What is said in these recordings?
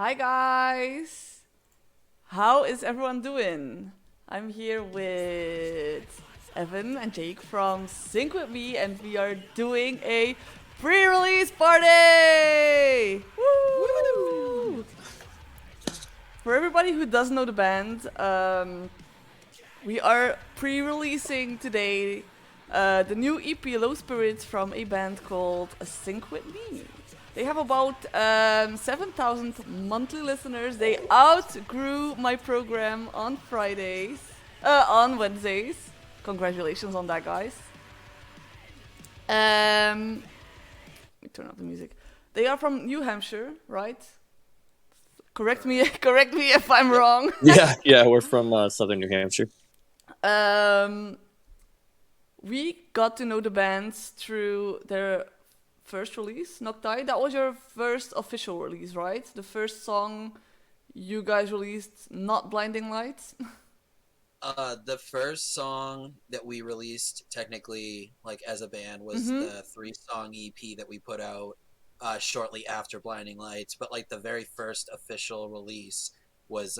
Hi guys! How is everyone doing? I'm here with Evan and Jake from Sync With Me, and we are doing a pre-release party! Woo! Woo! For everybody who doesn't know the band, we are pre-releasing today the new EP Low Spirits from a band called Sync With Me. They have about 7,000 monthly listeners. They outgrew my program on on Wednesdays. Congratulations on that, guys. Let me turn up the music. They are from New Hampshire, right? Correct me, Correct. correct me if I'm Yep. wrong. Yeah, we're from Southern New Hampshire. um, we got to know the band through their first release, Noctai. That was your first official release, right? The first song you guys released, not Blinding Lights. The first song that we released technically, like as a band, was Mm-hmm. the three-song EP that we put out shortly after Blinding Lights. But like the very first official release was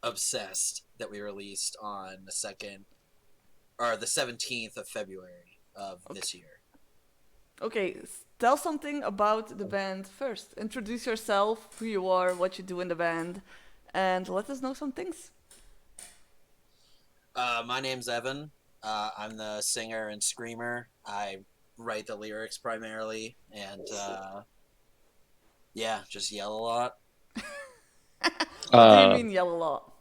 Obsessed that we released on the 17th of February of Okay. this year. Okay, tell something about the band first. Introduce yourself, who you are, what you do in the band, and let us know some things. My name's Evan. I'm the singer and screamer. I write the lyrics primarily, and yeah, just yell a lot. What do you Uh, mean yell a lot?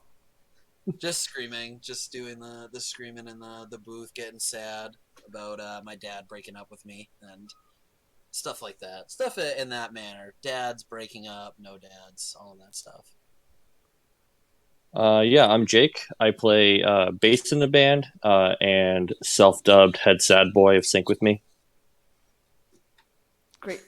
Just screaming, just doing the screaming in the booth, getting sad about my dad breaking up with me and stuff like that. Stuff in that manner. Dads breaking up, no dads, all of that stuff. yeah, I'm Jake. I play bass in the band and self-dubbed head sad boy of Sync With Me. Great.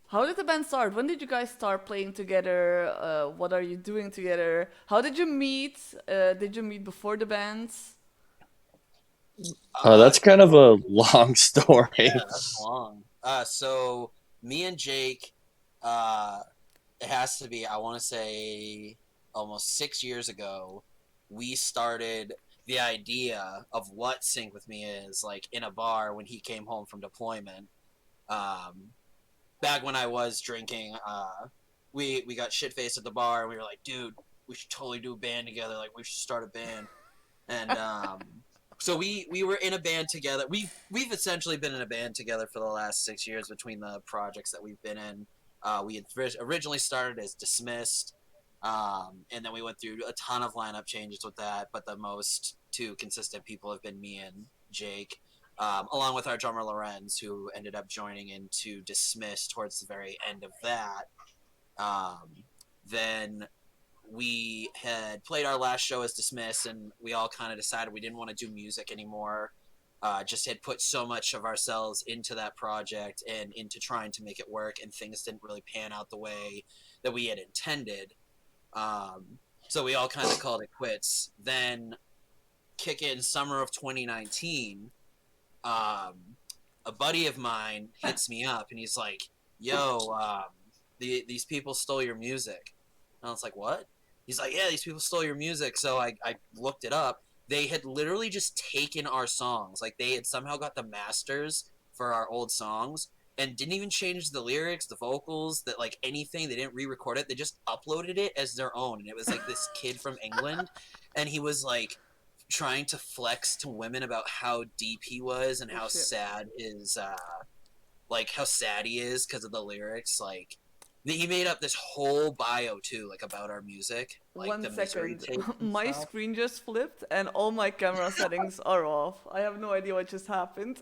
How did the band start? When did you guys start playing together? What are you doing together? How did you meet? Did you meet before the bands? Uh, That's kind of a long yeah, story. that's long. So me and Jake, uh, it has to be, I want to say, almost 6 years ago, we started the idea of what Sync With Me is, like in a bar when he came home from deployment. Um, Back when I was drinking, we got shit faced at the bar and we were like, dude, we should totally do a band together. Like we should start a band. And so we were in a band together. We've essentially been in a band together for the last 6 years between the projects that we've been in. We had originally started as Dismissed, and then we went through a ton of lineup changes with that. But the most two consistent people have been me and Jake, along with our drummer Lorenz, who ended up joining into Dismiss towards the very end of that. Then we had played our last show as Dismiss, and we all kind of decided we didn't want to do music anymore. Just had put so much of ourselves into that project and into trying to make it work, and things didn't really pan out the way that we had intended. So we all kind of called it quits. Then, kick in summer of 2019, um, a buddy of mine hits me up and he's like, "Yo, these people stole your music." And I was like, "What?" He's like, "Yeah, these people stole your music." So I looked it up. They had literally just taken our songs. Like they had somehow got the masters for our old songs and didn't even change the lyrics, the vocals, that like anything. They didn't re-record it. They just uploaded it as their own. And it was like this kid from England, and he was like trying to flex to women about how deep he was and Oh how shit. sad his like how sad he is because of the lyrics. Like he made up this whole bio too, like about our music, like One the misery second. tape and My stuff. screen just flipped and all my camera settings are off. I have no idea what just happened.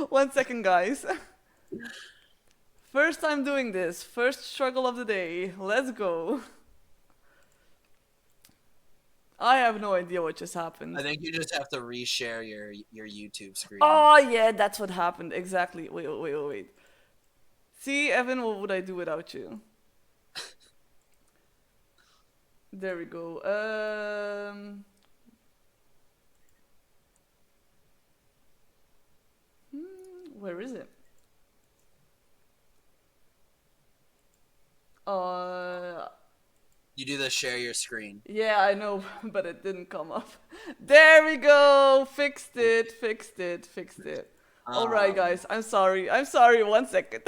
One second, guys. First time doing this. First struggle of the day. Let's go. I have no idea what just I happened. think you just have to reshare your YouTube screen. Oh, yeah, that's what happened. Exactly. Wait. See, Evan, what would I do without you? There we go. Where is it? Uh, You do the share your screen. yeah, I know, but it didn't come up. There we go. Fixed it. Fixed it. Fixed it. All right, Um, guys. I'm sorry. I'm sorry. 1 second.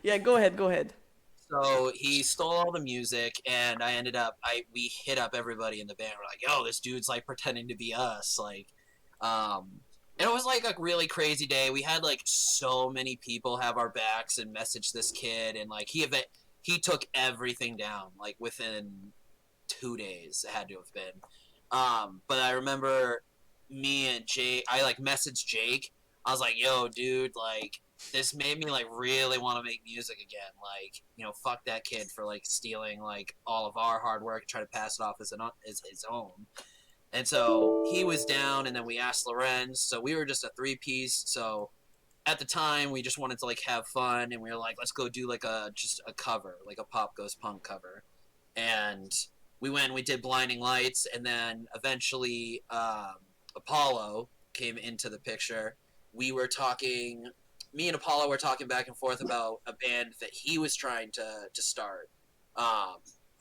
Yeah, go ahead. Go ahead. so he stole all the music, and we hit up everybody in the band. We're like, "Yo, this dude's like pretending to be us." Um, and it was like a really crazy day. We had like so many people have our backs and message this kid, and like he took everything down like within 2 days. It had to have been. But I remember me and Jake. I like messaged Jake. I was like, "Yo, dude, like this made me like really want to make music again. Like, fuck that kid for like stealing like all of our hard work and try to pass it off as his own." And so he was down, and then we asked Lorenz. So we were just a three-piece. So at the time, we just wanted to like have fun, and we were like, let's go do like just a cover, like a Pop Goes Punk cover. And we went and we did Blinding Lights, and then eventually Apollo came into the picture. We were talking, me and Apollo were talking back and forth about a band that he was trying to start.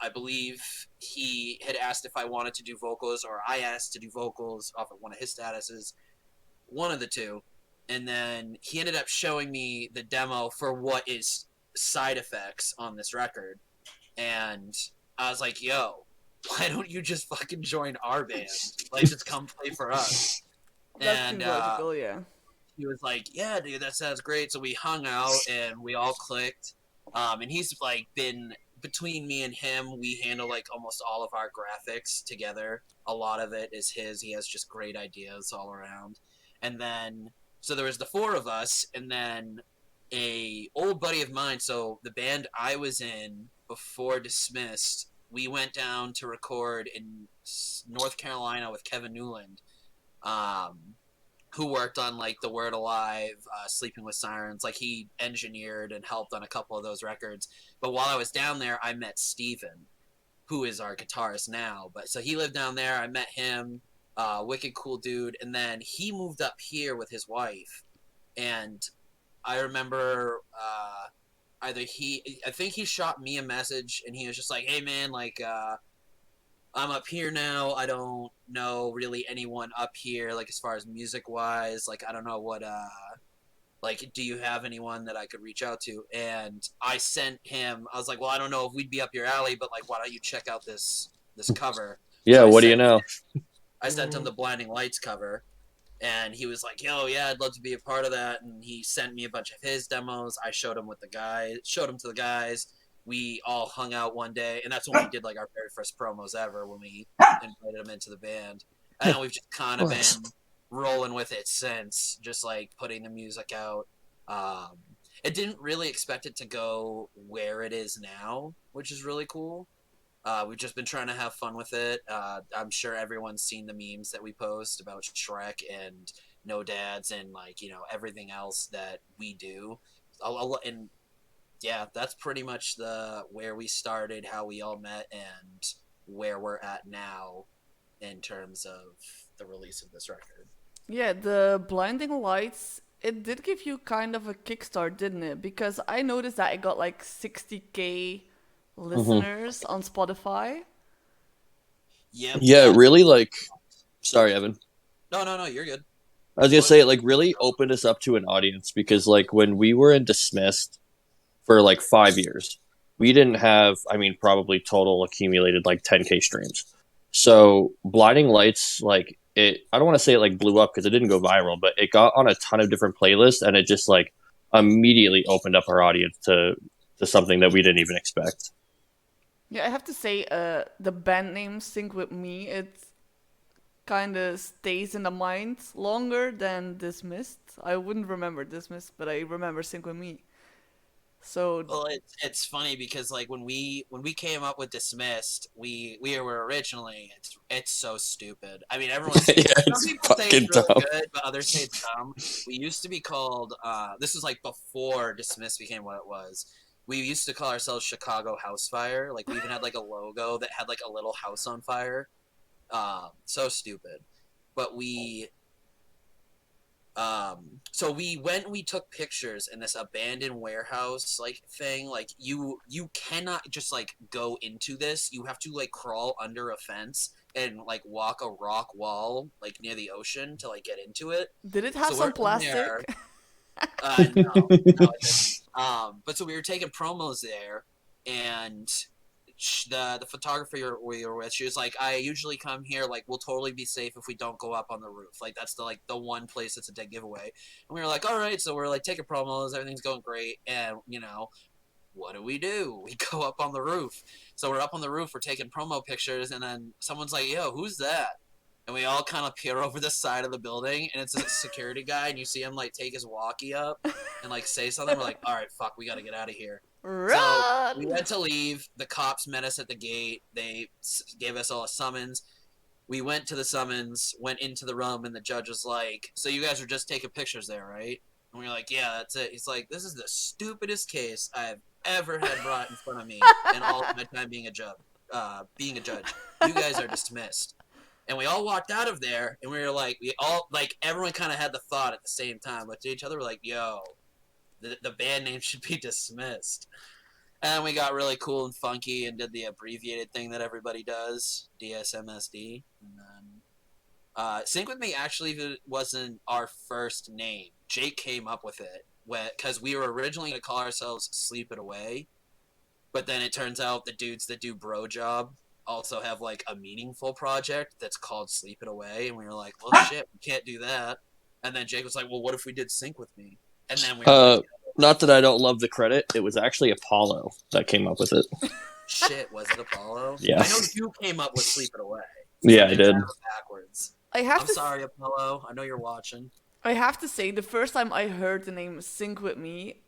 I believe he had asked if I wanted to do vocals, or I asked to do vocals off of one of his statuses, one of the two. And then he ended up showing me the demo for what is Side Effects on this record. And I was like, yo, why don't you just fucking join our band? Like, just come play for us. That And seems logical. Yeah. he was like, yeah, dude, that sounds great. So we hung out and we all clicked. And he's like been between me and him, we handle like almost all of our graphics together. A lot of it is his. He has just great ideas all around. And then, so there was the four of us, and then a old buddy of mine. So the band I was in before Dismissed, we went down to record in North Carolina with Kevin Newland. Um, who worked on like The Word Alive, Sleeping with Sirens. Like he engineered and helped on a couple of those records. But while I was down there, I met Steven, who is our guitarist now. But so he lived down there. I met him, wicked cool dude. And then he moved up here with his wife. And I remember I think he shot me a message, and he was just like, "Hey man, like I'm up here now. I don't know really anyone up here, like as far as music wise. Like I don't know what like do you have anyone that I could reach out to?" And I sent him. I was like, "Well, I don't know if we'd be up your alley, but like, why don't you check out this cover?" So Yeah, what do you know? I sent him the Blinding Lights cover, and he was like, "Yo, yeah, I'd love to be a part of that." And he sent me a bunch of his demos. I showed him showed him to the guys. We all hung out one day, and that's when we did like our very first promos ever, when we invited him into the band. And we've just kind of been rolling with it since, just like putting the music out. Um, it didn't really expect it to go where it is now, which is really cool. We've just been trying to have fun with it. I'm sure everyone's seen the memes that we post about Shrek and No Dads and like everything else that we do. And yeah, that's pretty much the where we started, how we all met, and where we're at now in terms of the release of this record. Yeah, the blinding lights, it did give you kind of a kickstart, didn't it? Because I noticed that it got like 60K Hmm. listeners on Spotify. Yep, Yeah, that. really like. Sorry, Evan. No, no, no, you're good. I was gonna What? say it like really opened us up to an audience because like when we were in Dismissed for like 5 years, we didn't have. I mean, probably total accumulated like 10K streams. So Blinding Lights, like it. I don't want to say it like blew up because it didn't go viral, but it got on a ton of different playlists, and it just like immediately opened up our audience to something that we didn't even expect. Yeah, I have to say, the band name Sync With Me, it kind of stays in the mind longer than Dismissed. I wouldn't remember Dismissed, but I remember Sync With Me. So, Well, it's funny because like when we came up with Dismissed, we were originally it's so stupid. I mean, Yeah, some it's people say it's fucking really dumb. good, but others say it's dumb. We used to be called this was like before Dismissed became what it was. We used to call ourselves Chicago House Fire. Like we even had like a logo that had like a little house on fire. So stupid. But So we took pictures in this abandoned warehouse like thing. Like you cannot just like go into this. You have to like crawl under a fence and like walk a rock wall like near the ocean to like get into it. Did it have So we're some in there. plastic? No, it didn't. But so we were taking promos there, and the photographer we were with, she was like, "I usually come here. Like, we'll totally be safe if we don't go up on the roof. Like, that's the one place that's a dead giveaway." And we were like, "All right." So we're like taking promos, everything's going great, and what do? We go up on the roof. So we're up on the roof, we're taking promo pictures, and then someone's like, "Yo, who's that?" And we all kind of peer over the side of the building, and it's a security guy, and you see him like take his walkie up and like say something. We're like, all right, fuck, we got to get out of here. So we Run! went to leave. The cops met us at the gate. They gave us all a summons. We went to the summons, went into the room, and the judge was like, "So you guys were just taking pictures there, right?" And we were like, "Yeah, that's it." He's like, "This is the stupidest case I've ever had brought in front of me in all of my time being a judge. You guys are dismissed." And we all walked out of there, and we were like, everyone kind of had the thought at the same time, looked at each other, we're like, "Yo, the band name should be dismissed." And we got really cool and funky and did the abbreviated thing that everybody does, DSMSD. And then Sync With Me actually wasn't our first name. Jake came up with it because we were originally going to call ourselves Sleep It Away, but then it turns out the dudes that do Bro Job also have like a meaningful project that's called Sleep It Away, and we were like, "Well, shit, we can't do that." And then Jake was like, "Well, what if we did Sync With Me?" And then we were like, Not that I don't love the credit. It was actually Apollo that came up with it. "Shit, was it Apollo?" Yeah. I know you came up with Sleep It Away. Yeah, I did. Backwards. I'm sorry, Apollo. I know you're watching. I have to say, the first time I heard the name Sync With Me,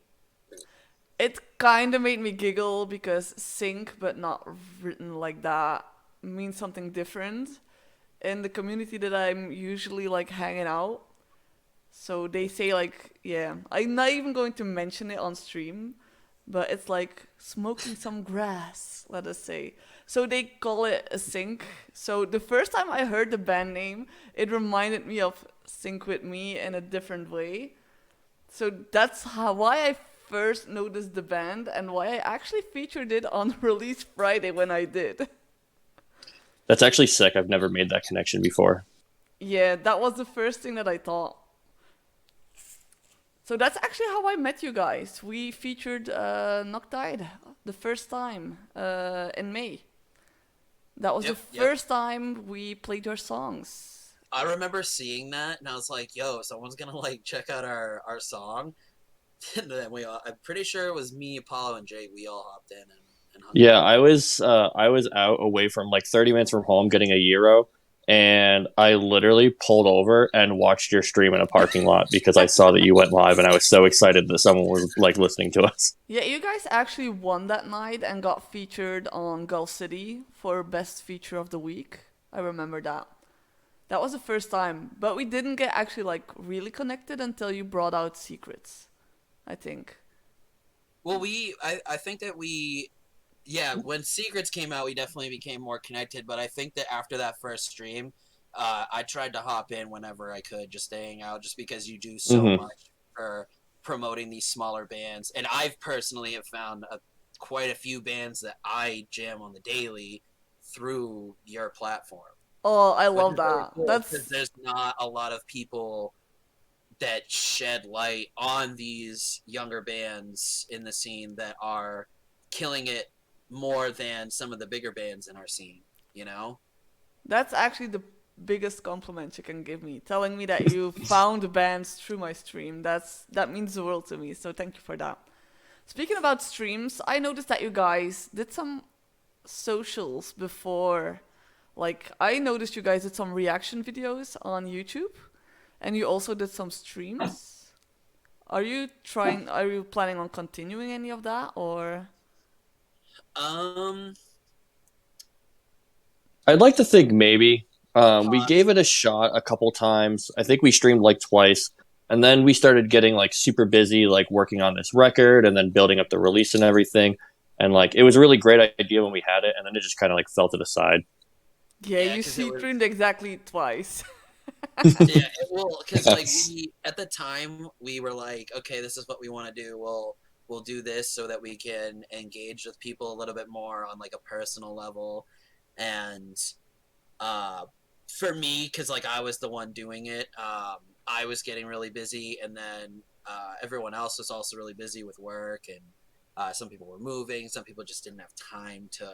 it kind of made me giggle because sync, but not written like that, means something different in the community that I'm usually like hanging out. So they say like, yeah, I'm not even going to mention it on stream, but it's like smoking some grass, let us say. So they call it a sync. So the first time I heard the band name, it reminded me of Sync With Me in a different way. So that's why I first noticed the band and why I actually featured it on Release Friday when I did. That's actually sick. I've never made that connection before. Yeah, that was the first thing that I thought. So that's actually how I met you guys. We featured Noctide the first time in May. That was the first time we played your songs. I remember seeing that, and I was like, "Yo, someone's gonna like check out our song." And then I'm pretty sure it was me, Apollo, and Jake. We all hopped in and hung Yeah, out. I was out away from like 30 minutes from home getting a gyro, and I literally pulled over and watched your stream in a parking lot because I saw that you went live, and I was so excited that someone was like listening to us. Yeah, you guys actually won that night and got featured on Gulf City for Best Feature of the Week. I remember that. That was the first time, but we didn't get actually like really connected until you brought out Secrets, I think. Well, I think that when Secrets came out, we definitely became more connected. But I think that after that first stream, I tried to hop in whenever I could, just staying out, just because you do so much for promoting these smaller bands. And I've personally have found quite a few bands that I jam on the daily through your platform. Oh, I love Which is really that. cool, That's because there's not a lot of people that shed light on these younger bands in the scene that are killing it more than some of the bigger bands in our scene, you know? that's actually the biggest compliment you can give me, telling me that you found bands through my stream. That means the world to me. So thank you for that. Speaking about streams, I noticed that you guys did some socials before. Like I noticed you guys did some reaction videos on YouTube, and you also did some streams. Are you planning on continuing any of that, or? Um, I'd like to think maybe. We gave it a shot a couple times. I think we streamed like twice. And then we started getting like super busy, like working on this record and then building up the release and everything. And like it was a really great idea when we had it, and then it just kind of like fell to the side. Yeah, yeah, you because it was streamed exactly twice. Yeah, well, because like Yes. we at the time we were like, okay, this is what we want to do. We'll do this so that we can engage with people a little bit more on like a personal level, and uh, for me, because like I was the one doing it, I was getting really busy, and then everyone else was also really busy with work, and some people were moving, some people just didn't have time to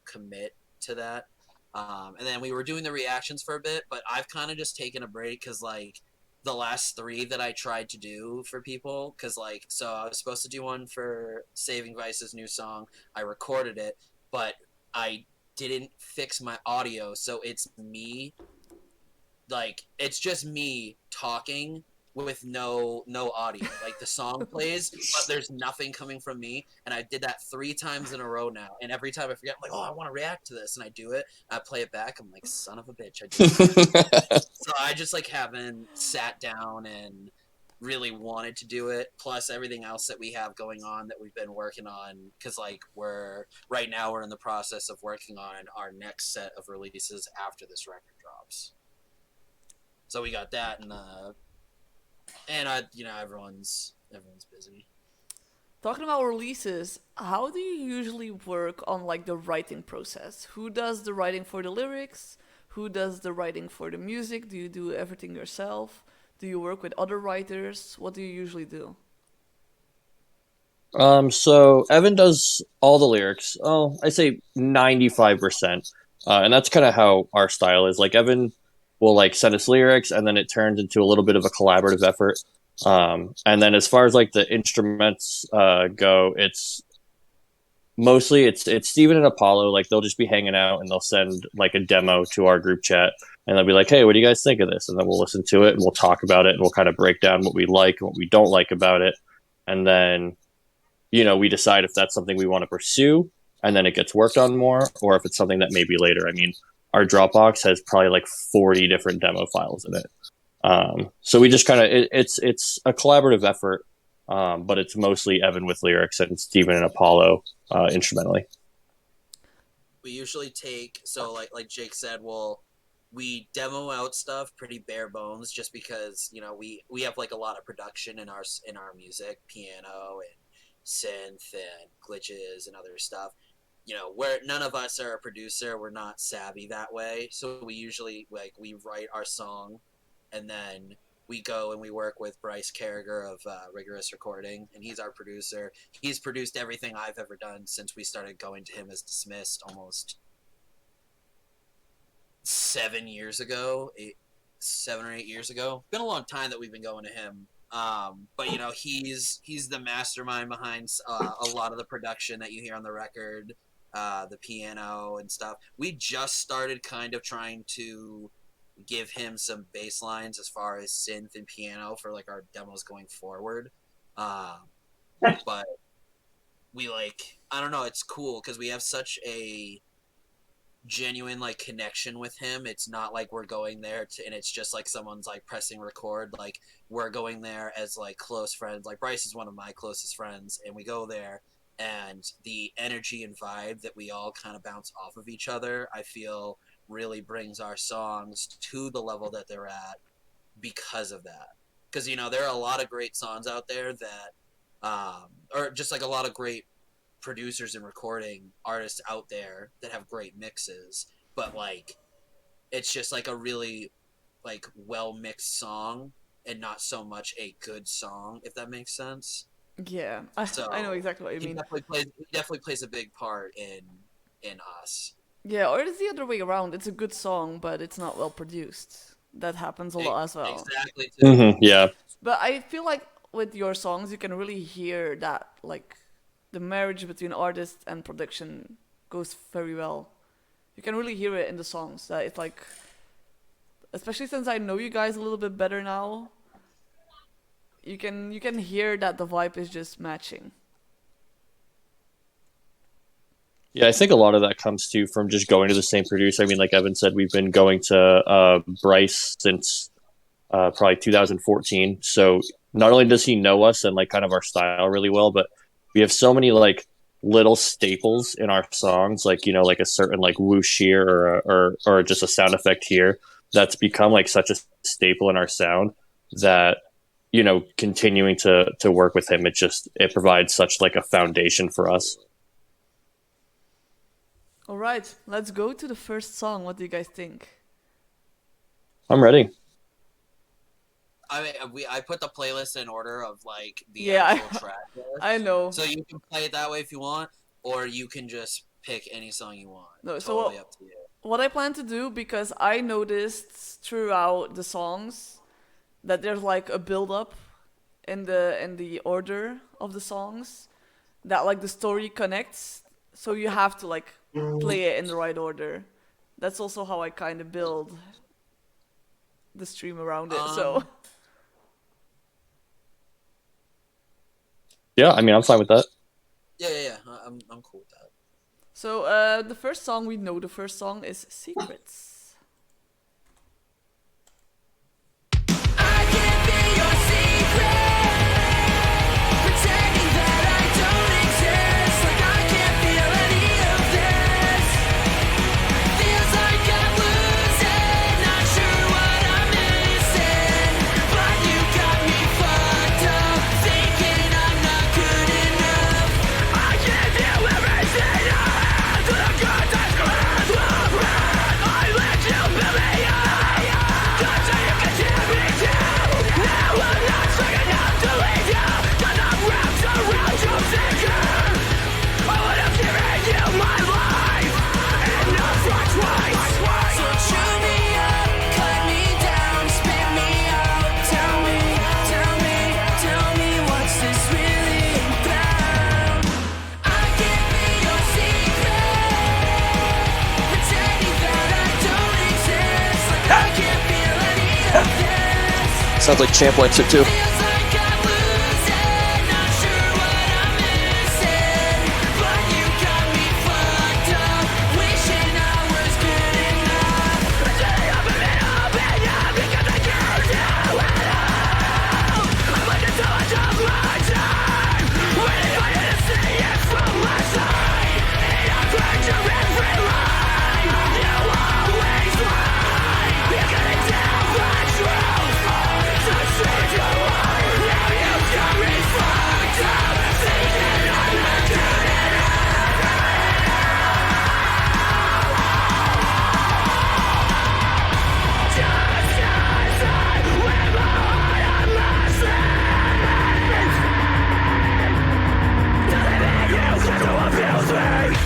commit to that. And then we were doing the reactions for a bit, but I've kind of just taken a break because like the last three that I tried to do for people, because like so I was supposed to do one for Saving Vice's new song. I recorded it, but I didn't fix my audio, so it's me, like it's just me talking with no audio. Like the song plays, but there's nothing coming from me. And I did that 3 times in a row now. And every time I forget, I'm like, oh, I want to react to this, and I do it. I play it back. I'm like, son of a bitch, I did it again. So I just like haven't sat down and really wanted to do it. Plus everything else that we have going on that we've been working on, because like we're right now we're in the process of working on our next set of releases after this record drops. So we got that, and everyone's busy. Talking about releases, how do you usually work on like the writing process? Who does the writing for the lyrics? Who does the writing for the music? Do you do everything yourself? Do you work with other writers? What do you usually do? So Evan does all the lyrics. Oh, I say 95%. And that's kind of how our style is. Like Evan will like send us lyrics and then it turns into a little bit of a collaborative effort. And then as far as like the instruments go, it's Steven and Apollo. Like they'll just be hanging out and they'll send like a demo to our group chat and they'll be like, "Hey, what do you guys think of this?" And then we'll listen to it and we'll talk about it and we'll kind of break down what we like and what we don't like about it. And then we decide if that's something we want to pursue and then it gets worked on more, or if it's something that maybe later. I mean, our Dropbox has probably like 40 different demo files in it. So we just kind of it's a collaborative effort, but it's mostly Evan with lyrics and Steven and Apollo instrumentally. We usually take, so like Jake said, we demo out stuff pretty bare bones, just because we have like a lot of production in our music, piano and synth and glitches and other stuff. Where none of us are a producer, we're not savvy that way, so we usually like we write our song, and then we go and we work with Bryce Carriger of Rigorous Recording, and he's our producer. He's produced everything I've ever done since we started going to him as Dismissed almost 7 years ago, 7 or 8 years ago. Been a long time that we've been going to him. But he's the mastermind behind a lot of the production that you hear on the record, the piano and stuff. We just started kind of trying to give him some bass lines as far as synth and piano for like our demos going forward. But we like, I don't know, it's cool because we have such a genuine like connection with him. It's not like we're going there and it's just like someone's like pressing record. Like we're going there as like close friends. Like Bryce is one of my closest friends, and we go there, and the energy and vibe that we all kind of bounce off of each other, I feel really brings our songs to the level that they're at because of that. Because there are a lot of great songs out there that or just like a lot of great producers and recording artists out there that have great mixes, but like it's just like a really like well mixed song and not so much a good song, if that makes sense. Yeah, I know So exactly what you he mean. definitely plays a big part in us. Yeah, or it's the other way around. It's a good song, but it's not well produced. That happens a lot as well. Exactly too. Yeah. But I feel like with your songs, you can really hear that, like, the marriage between artist and production goes very well. You can really hear it in the songs. That it's like, especially since I know you guys a little bit better now, you can hear that the vibe is just matching. Yeah, I think a lot of that comes to from just going to the same producer. I mean, like Evan said, we've been going to Bryce since probably 2014. So not only does he know us and like kind of our style really well, but we have so many like little staples in our songs, like like a certain like whoosh here or just a sound effect here that's become like such a staple in our sound that, you know, continuing to work with him, it provides such like a foundation for us. All right, let's go to the first song. What do you guys think? I'm ready. I mean, I put the playlist in order of like the Yeah, actual track I list, know. so you can play it that way if you want, or you can just pick any song you want. No, so Totally up to you. what I plan to do, because I noticed throughout the songs that there's like a build up in the order of the songs, that like the story connects, so you have to like play it in the right order. That's also how I kind of build the stream around it. So Yeah, I mean, I'm fine with that. Yeah. I'm cool with that. so the first song, we know the first song is Secrets. I can't be your secret, pretending that I don't exist, like I can't feel any of this. Feels like I'm losing, not sure what I'm missing, but you got me fucked up, thinking I'm not good enough. I give you everything I have, to the good times, good love, I let you build me up. So you can tear me down. Now I'm not strong enough to leave you, 'cause I'm wrapped around your finger. I would have given you my life, enough for twice. So chew me up, cut me down, spit me out. Tell me what's this really about? I can't be your secret, pretending that I don't exist, like I can't feel any of this. Sounds like Champ likes it too. Feels like I'm losing, not sure what I'm missing, but you got me fucked up, wishing I was good enough. Stay up in you because I can't do it all. I'm waiting so much of my time, waiting for you to see it from my side. And I've heard your every line, you always lie. You're gonna tell the truth, so straight to lie. Now you got me fucked up, thinking I'm not good enough. Just as I wear my heart on my sleeve, doesn't mean you get to abuse me.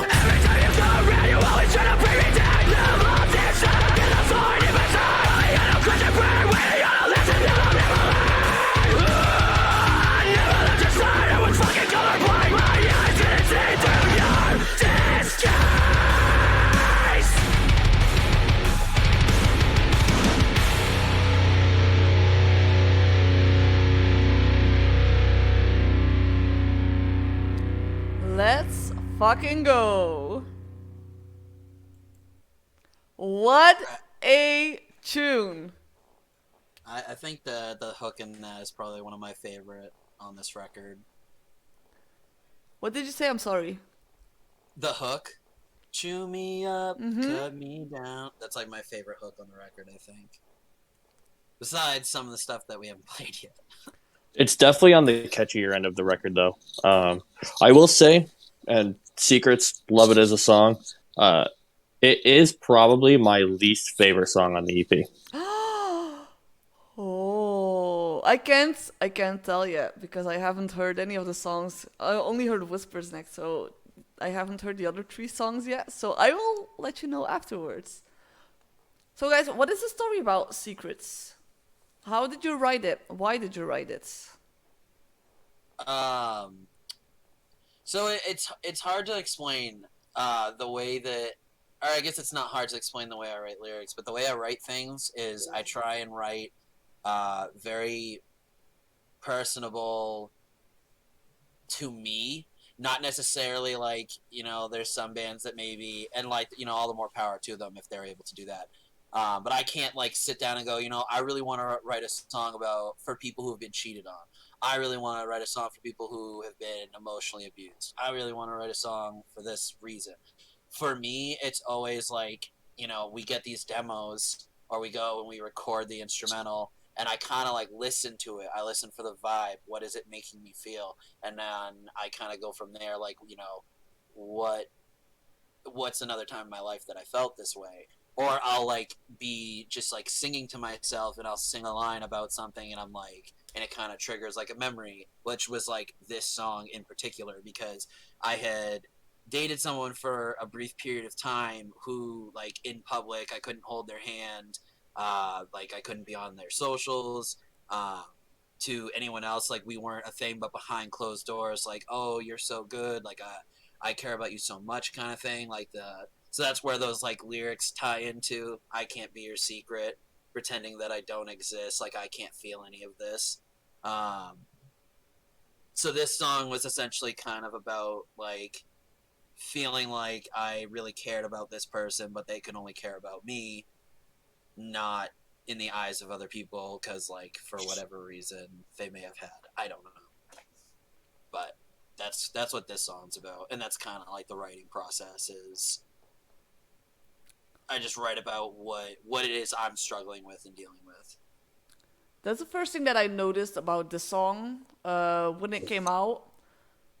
Every time you come around, you always try to bring me down. Never loved it, shut up in the floor, deep inside. I got no question for it, waiting on a lesson that I'll never learn. I never left your side, I was fucking colorblind. My eyes didn't see through your disguise. Let's fucking go. What a tune. I think the hook in that is probably one of my favorite on this record. What did you say? I'm sorry. The hook, chew me up, cut me down. That's like my favorite hook on the record, I think. Besides some of the stuff that we haven't played yet. It's definitely on the catchier end of the record, though. I will say, and Secrets, love it as a song. It is probably my least favorite song on the EP. Oh, I can't tell yet because I haven't heard any of the songs. I only heard Whispers Next, so I haven't heard the other 3 songs yet. So I will let you know afterwards. So guys, what is the story about Secrets? How did you write it? Why did you write it? So it's hard to explain the way that, or I guess it's not hard to explain the way I write lyrics, but the way I write things is I try and write very personable to me, Not necessarily like, there's some bands that maybe, and like, all the more power to them if they're able to do that. But I can't like sit down and go, I really want to write a song about for people who have been cheated on. I really want to write a song for people who have been emotionally abused. I really want to write a song for this reason. For me, it's always like, we get these demos or we go and we record the instrumental and I kind of like listen to it. I listen for the vibe. What is it making me feel? And then I kind of go from there, like, what what's another time in my life that I felt this way? Or I'll like be just like singing to myself and I'll sing a line about something and I'm like, and it kind of triggers like a memory, which was like this song in particular because I had dated someone for a brief period of time who like in public I couldn't hold their hand, like I couldn't be on their socials. To anyone else, like we weren't a thing, but behind closed doors, like, oh, you're so good, like I care about you so much kind of thing, like the so that's where those like lyrics tie into I can't be your secret, pretending that I don't exist, like I can't feel any of this. um so this song was essentially kind of about like feeling like I really cared about this person but they can only care about me, not in the eyes of other people because like for whatever reason they may have had, I don't know. But that's what this song's about, and that's kind of like the writing process is I just write about what it is I'm struggling with and dealing with. That's the first thing that I noticed about the song when it came out.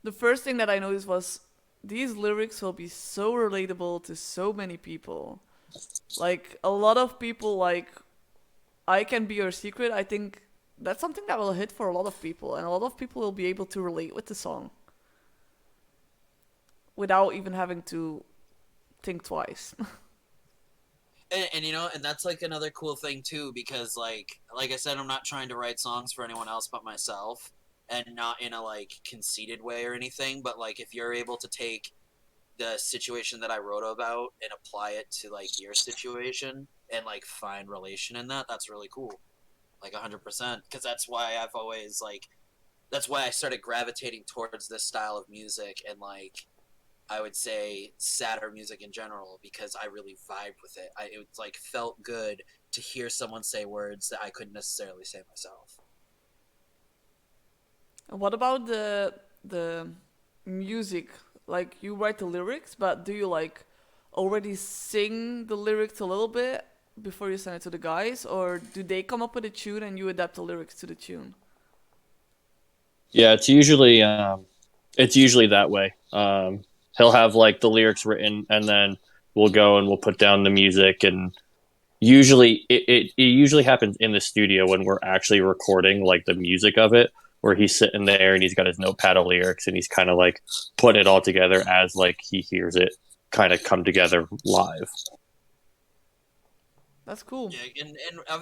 The first thing that I noticed was these lyrics will be so relatable to so many people. Like a lot of people like I can be your secret. I think that's something that will hit for a lot of people, and a lot of people will be able to relate with the song without even having to think twice. And and that's like another cool thing too because like I said, I'm not trying to write songs for anyone else but myself, and not in a like conceited way or anything, but like if you're able to take the situation that I wrote about and apply it to like your situation and like find relation in that, that's really cool. Like 100%, because that's why I've always like that's why I started gravitating towards this style of music and like I would say sadder music in general because I really vibed with it. It like felt good to hear someone say words that I couldn't necessarily say myself. And what about the music? Like you write the lyrics, but do you like already sing the lyrics a little bit before you send it to the guys, or do they come up with a tune and you adapt the lyrics to the tune? Yeah, it's usually that way. He'll have like the lyrics written, and then we'll go and we'll put down the music, and usually it usually happens in the studio when we're actually recording like the music of it, where he's sitting there and he's got his notepad of lyrics and he's kind of like putting it all together as like he hears it kind of come together live. That's cool. Yeah, and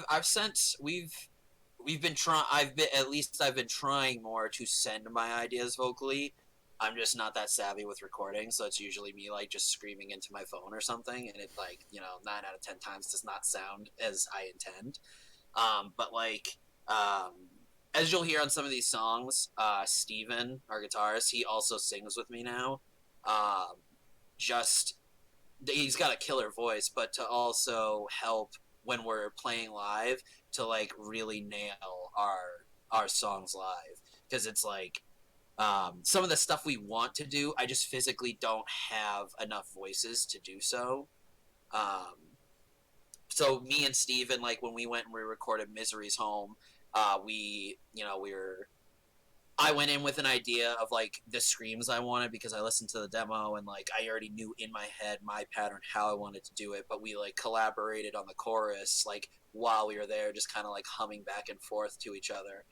I've sent we've been trying. I've been trying more to send my ideas vocally. I'm just not that savvy with recording, so it's usually me like just screaming into my phone or something, and it like 9 out of 10 times does not sound as I intend. But like as you'll hear on some of these songs, Steven, our guitarist, he also sings with me now. Um, just he's got a killer voice, but to also help when we're playing live to like really nail our songs live because it's like some of the stuff we want to do, I just physically don't have enough voices to do so. Um, so me and Steven, like when we went and we recorded Misery's Home, we were I went in with an idea of like the screams I wanted because I listened to the demo and like I already knew in my head my pattern how I wanted to do it, but we like collaborated on the chorus like while we were there, just kind of like humming back and forth to each other.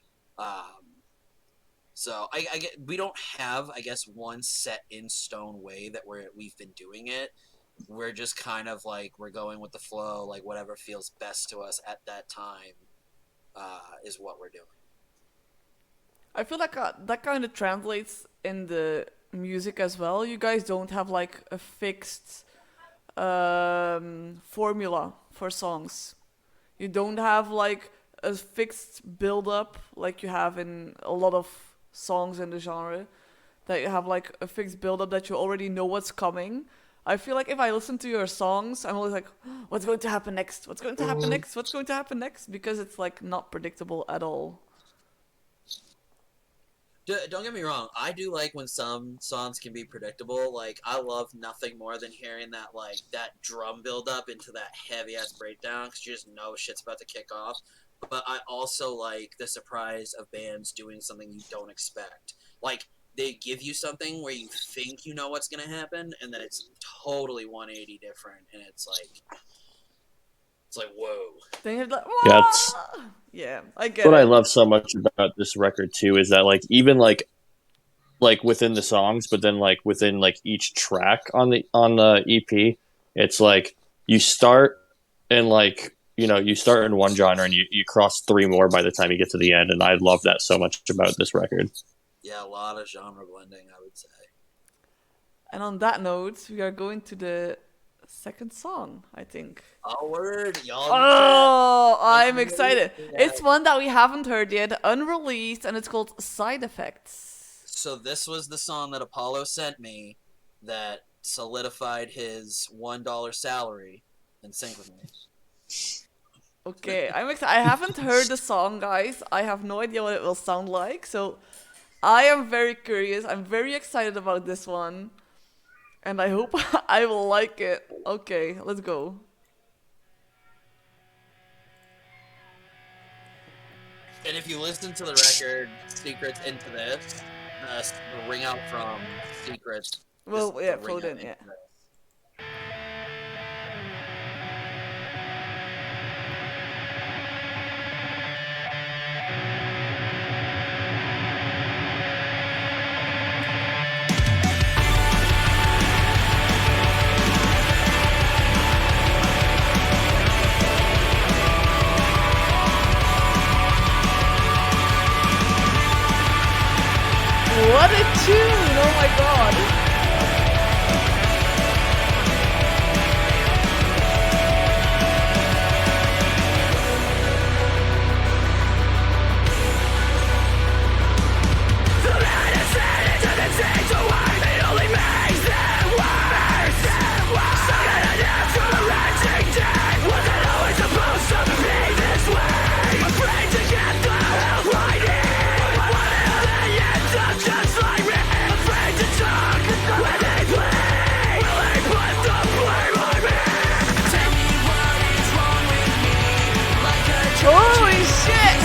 So I get we don't have I guess one set in stone way that we've been doing it. We're just kind of like we're going with the flow, like whatever feels best to us at that time is what we're doing. I feel like that kind of translates in the music as well. You guys don't have like a fixed formula for songs. You don't have like a fixed build up like you have in a lot of songs in the genre. that you have like a fixed build up that you already know what's coming. I feel like if I listen to your songs, I'm always like, what's going to happen next? What's going to happen next? What's going to happen next? Because it's like not predictable at all. Don't get me wrong. I do like when some songs can be predictable. Like, I love nothing more than hearing that drum build up into that heavy ass breakdown because you just know shit's about to kick off. But I also like the surprise of bands doing something you don't expect. Like, they give you something where you think you know what's gonna happen, and then it's totally 180 different, and it's like whoa. Then you're like, Yeah, "Wah!" Yeah, I get what I it. love so much about this record too is that like even like within the songs, but then like within like each track on the EP, it's like you start and like you start in one genre and you cross three more by the time you get to the end, and I love that so much about this record. Yeah, a lot of genre blending, I would say. And on that note, we are going to the second song, I think. Oh, word, y'all. Oh, I'm Let's excited. do that. It's one that we haven't heard yet, unreleased, and it's called Side Effects. So this was the song that Apollo sent me that solidified his $1 salary in sync with me. Okay, I'm excited. I haven't heard the song, guys. I have no idea what it will sound like, so I am very curious. I'm very excited about this one, and I hope I will like it. Okay, let's go. And if you listen to the record, Secrets into this, the ring out from Secrets. Well, is yeah, the ring float out in, into yeah. this. What a tune! Oh my god! Holy shit!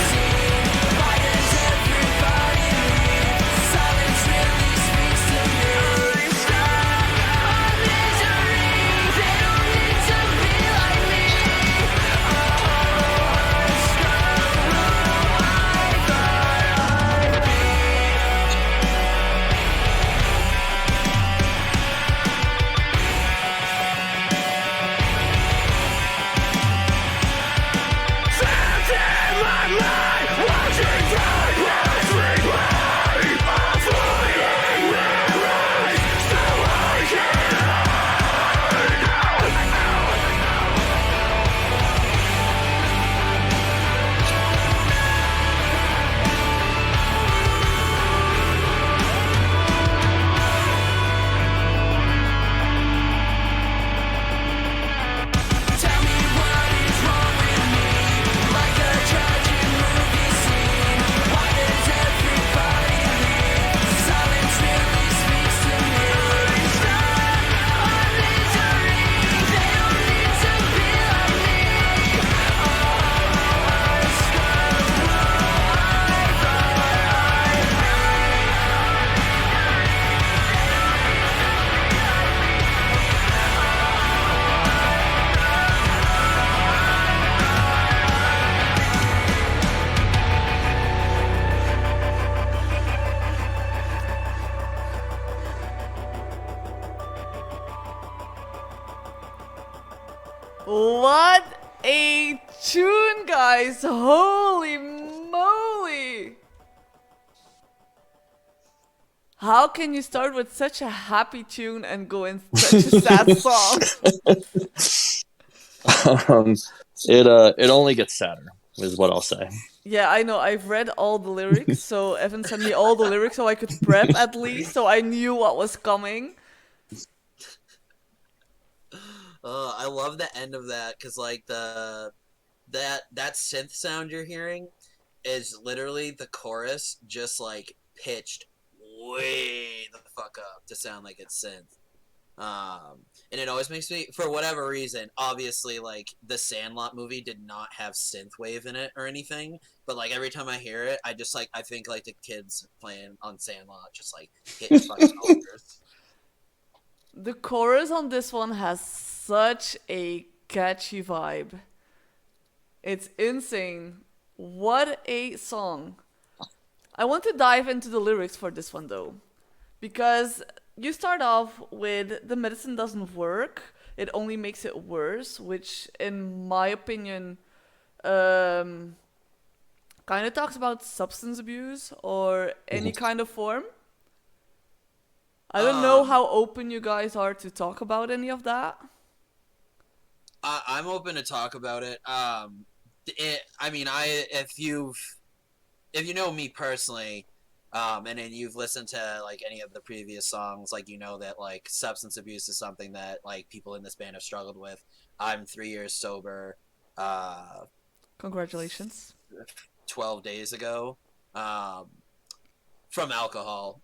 What a tune, guys! Holy moly! How can you start with such a happy tune and go in such a sad song? It only gets sadder. is what I'll say. Yeah, I know. I've read all the lyrics, so Evan sent me all the lyrics so I could prep at least, so I knew what was coming. I love the end of that because like that synth sound you're hearing is literally the chorus just like pitched way the fuck up to sound like it's synth. And it always makes me, for whatever reason, obviously, like the Sandlot movie did not have synthwave in it or anything, but like every time I hear it, I think like the kids playing on Sandlot just like hitting fucking honkers. The chorus on this one has such a catchy vibe. It's insane. What a song. I want to dive into the lyrics for this one though, because you start off with the medicine doesn't work, it only makes it worse, which, in my opinion, kind of talks about substance abuse or any kind of form. I don't know how open you guys are to talk about any of that. I'm open to talk about it. If you know me personally, and then you've listened to like any of the previous songs, like you know that like substance abuse is something that like people in this band have struggled with. I'm 3 years sober. Congratulations. 12 days ago, from alcohol.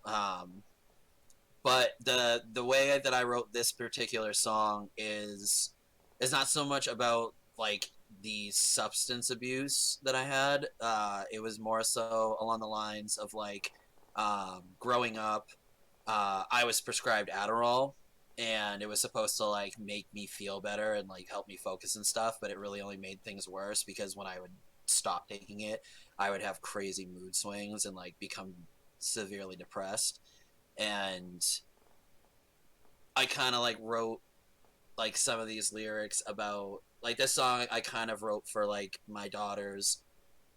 But the way that I wrote this particular song is not so much about like the substance abuse that I had. It was more so along the lines of like growing up. I was prescribed Adderall, and it was supposed to like make me feel better and like help me focus and stuff. But it really only made things worse because when I would stop taking it, I would have crazy mood swings and like become severely depressed. And I kind of like wrote like some of these lyrics about like this song I kind of wrote for like my daughters,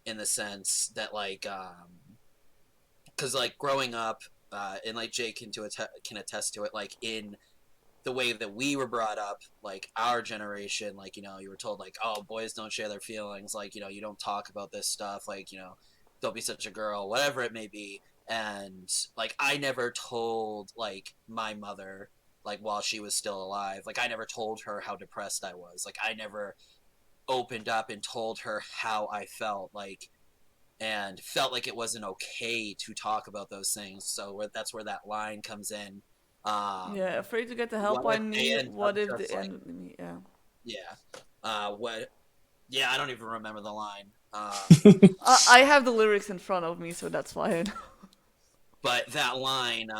in the sense that like because like growing up, and like Jake can attest to it, like in the way that we were brought up, like our generation, like you know, you were told like, oh, boys don't share their feelings, like you know, you don't talk about this stuff, like you know, don't be such a girl, whatever it may be. And like I never told like my mother, like while she was still alive, like I never told her how depressed I was, like I never opened up and told her how I felt, like, and felt like it wasn't okay to talk about those things. So that's where that line comes in. Yeah, afraid to get the help What I if they need. end up What if just the like, end? Yeah. what? Yeah, I don't even remember the line. I have the lyrics in front of me, so that's why I know. But that line,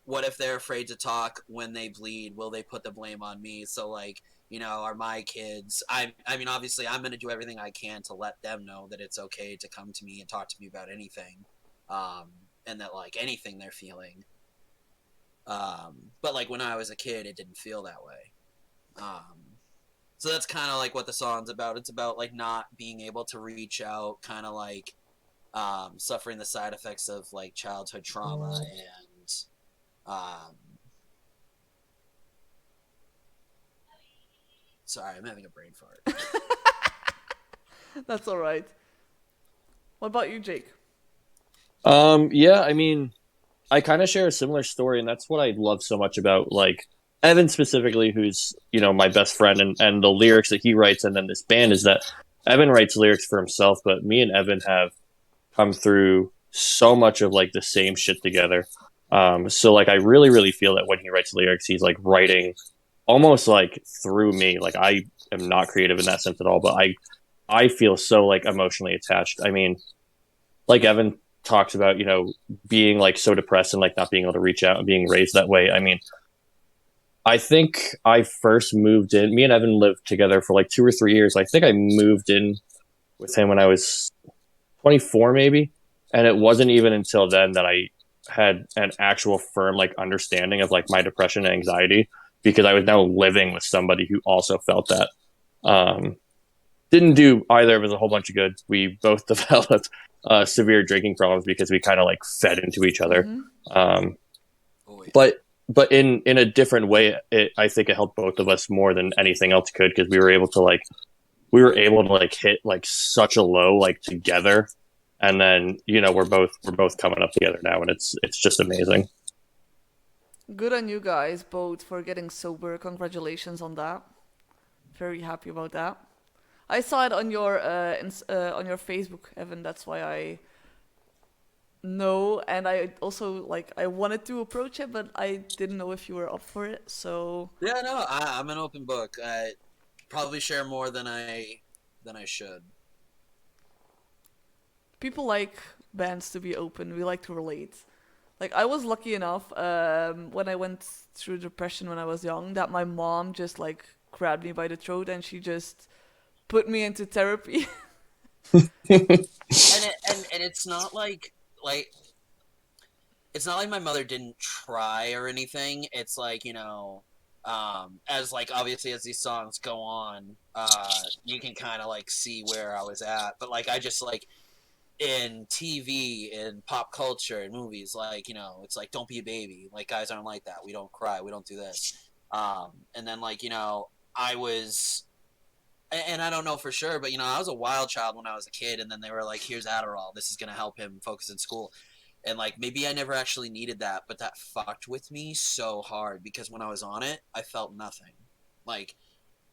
what if they're afraid to talk when they bleed? Will they put the blame on me? So like, you know, are my kids? I mean, obviously, I'm gonna do everything I can to let them know that it's okay to come to me and talk to me about anything, and that like anything they're feeling. But like when I was a kid, it didn't feel that way. So that's kind of like what the song's about. It's about like not being able to reach out, kind of like suffering the side effects of like childhood trauma, and um, sorry, I'm having a brain fart. That's all right. What about you, Jake? Yeah, I mean, I kind of share a similar story, and that's what I love so much about like Evan specifically, who's you know my best friend, and the lyrics that he writes, and then this band is that Evan writes lyrics for himself, but me and Evan have come through so much of like the same shit together. So like I really feel that when he writes lyrics, he's like writing almost like through me. Like I am not creative in that sense at all, but I feel so like emotionally attached. I mean, like Evan talks about, you know, being like so depressed and like not being able to reach out and being raised that way. I mean, I think I first moved in. Me and Evan lived together for like 2 or 3 years. I think I moved in with him when I was 24, maybe. And it wasn't even until then that I had an actual firm like understanding of like my depression and anxiety, because I was now living with somebody who also felt that. Um, didn't do either of us a whole bunch of good. We both developed severe drinking problems because we kind of like fed into each other. Um, Oh, yeah. but in a different way, I think it helped both of us more than anything else could, because we were able to like we were able to like hit like such a low like together, and then we're both coming up together now, and it's just amazing. Good on you guys both for getting sober. Congratulations on that. Very happy about that. I saw it on your Facebook, Evan. That's why I know, and I also like I wanted to approach it, but I didn't know if you were up for it. So Yeah, no, I'm an open book. I probably share more than I should. people like bands to be open. We like to relate. Like I was lucky enough when I went through depression when I was young that my mom just like grabbed me by the throat and she just put me into therapy. And it's not like it's not like my mother didn't try or anything. It's like, as like obviously as these songs go on, you can kind of like see where I was at. But like I just like in TV, in pop culture, in movies, like, it's like don't be a baby. Like guys aren't like that. We don't cry. We don't do this. And then like, I was and I don't know for sure, but I was a wild child when I was a kid, and then they were like, "Here's Adderall. This is gonna help him focus in school." And like maybe I never actually needed that, but that fucked with me so hard because when I was on it, I felt nothing. Like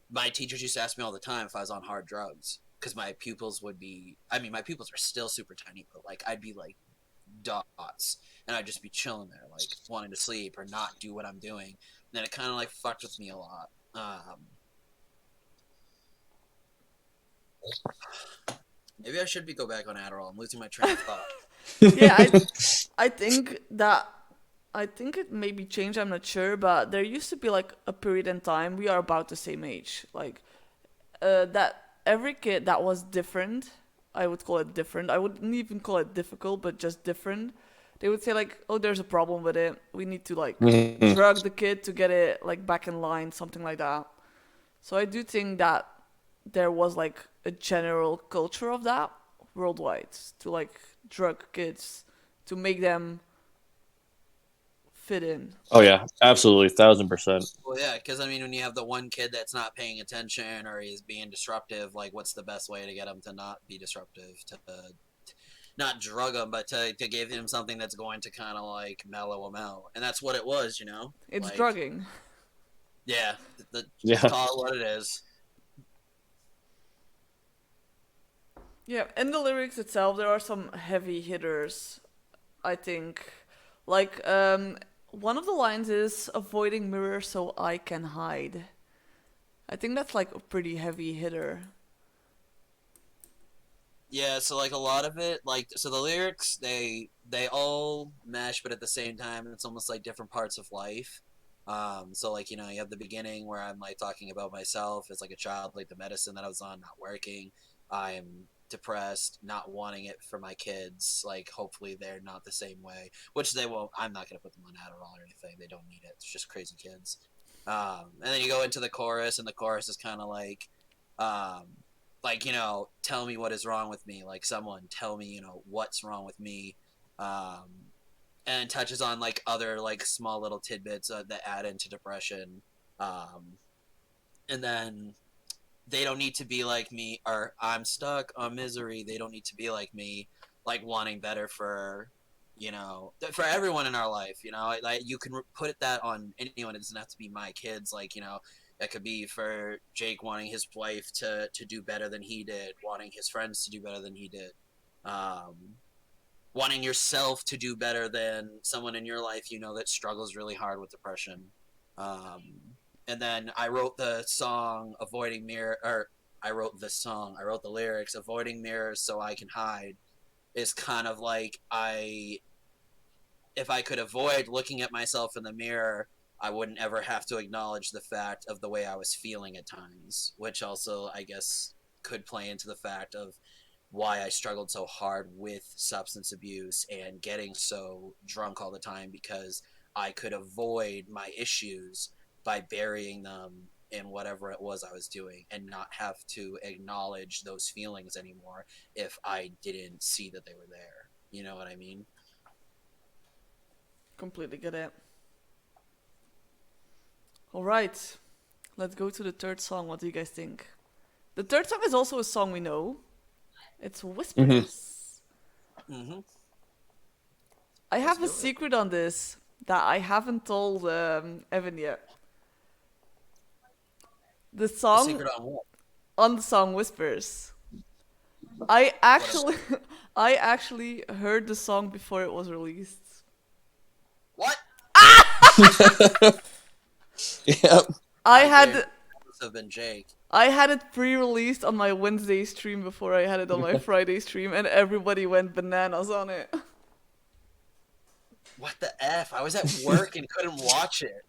my teachers used to ask me all the time if I was on hard drugs because my pupils would be. I mean, my pupils are still super tiny, but like I'd be like dots, and I'd just be chilling there, like wanting to sleep or not do what I'm doing. And then it kind of like fucked with me a lot. Maybe I should be go back on Adderall. I'm losing my train of thought. Yeah, I think that I think it maybe changed. I'm not sure, but there used to be like a period in time. We are about the same age. Like that every kid that was different, I would call it different. I wouldn't even call it difficult, but just different. They would say like, "Oh, there's a problem with it. We need to like Mhm. drug the kid to get it like back in line, something like that." So I do think that there was like a general culture of that worldwide to like drug kids to make them fit in. Oh yeah, absolutely, 1,000%. Well, yeah, because I mean, when you have the one kid that's not paying attention or he's being disruptive, like, what's the best way to get him to not be disruptive? To not drug him, but to give him something that's going to kind of like mellow him out, and that's what it was, It's Like, drugging. yeah, just Yeah. call it what it is. Yeah, in the lyrics itself, there are some heavy hitters. I think, like one of the lines is "avoiding mirror so I can hide." I think that's like a pretty heavy hitter. Yeah, so like a lot of it, like so the lyrics they all mesh, but at the same time, it's almost like different parts of life. So like you have the beginning where I'm like talking about myself as like a child, like the medicine that I was on not working. I'm depressed, not wanting it for my kids. Like hopefully they're not the same way, which they won't. I'm not gonna put them on Adderall or anything. They don't need it. It's just crazy kids. And then you go into the chorus, and the chorus is kind of um, like tell me what is wrong with me, like someone tell me what's wrong with me, um and touches on like other like small little tidbits that add into depression, um and then they don't need to be like me, or I'm stuck on misery, they don't need to be like me, like wanting better for for everyone in our life, like you can put that on anyone. It doesn't have to be my kids, like it could be for Jake wanting his wife to do better than he did, wanting his friends to do better than he did, um wanting yourself to do better than someone in your life that struggles really hard with depression. Um, and then I wrote the song "Avoiding Mirror," or I wrote the lyrics "Avoiding mirrors so I can hide." Is kind of like if I could avoid looking at myself in the mirror, I wouldn't ever have to acknowledge the fact of the way I was feeling at times, which also, I guess, could play into the fact of why I struggled so hard with substance abuse and getting so drunk all the time, because I could avoid my issues by burying them in whatever it was I was doing and not have to acknowledge those feelings anymore if I didn't see that they were there. You know what I mean? Completely get it. All right, let's go to the third song. What do you guys think? The third song is also a song we know. It's Whispers. Mm-hmm. I have a do it. secret on this that I haven't told Evan yet. The song Secret on what? on the song Whispers. I actually I actually heard the song before it was released. What? Yep. I had Must have been Jake. I had it pre-released on my Wednesday stream before I had it on my Friday stream, and everybody went bananas on it. What the F? I was at work and couldn't watch it.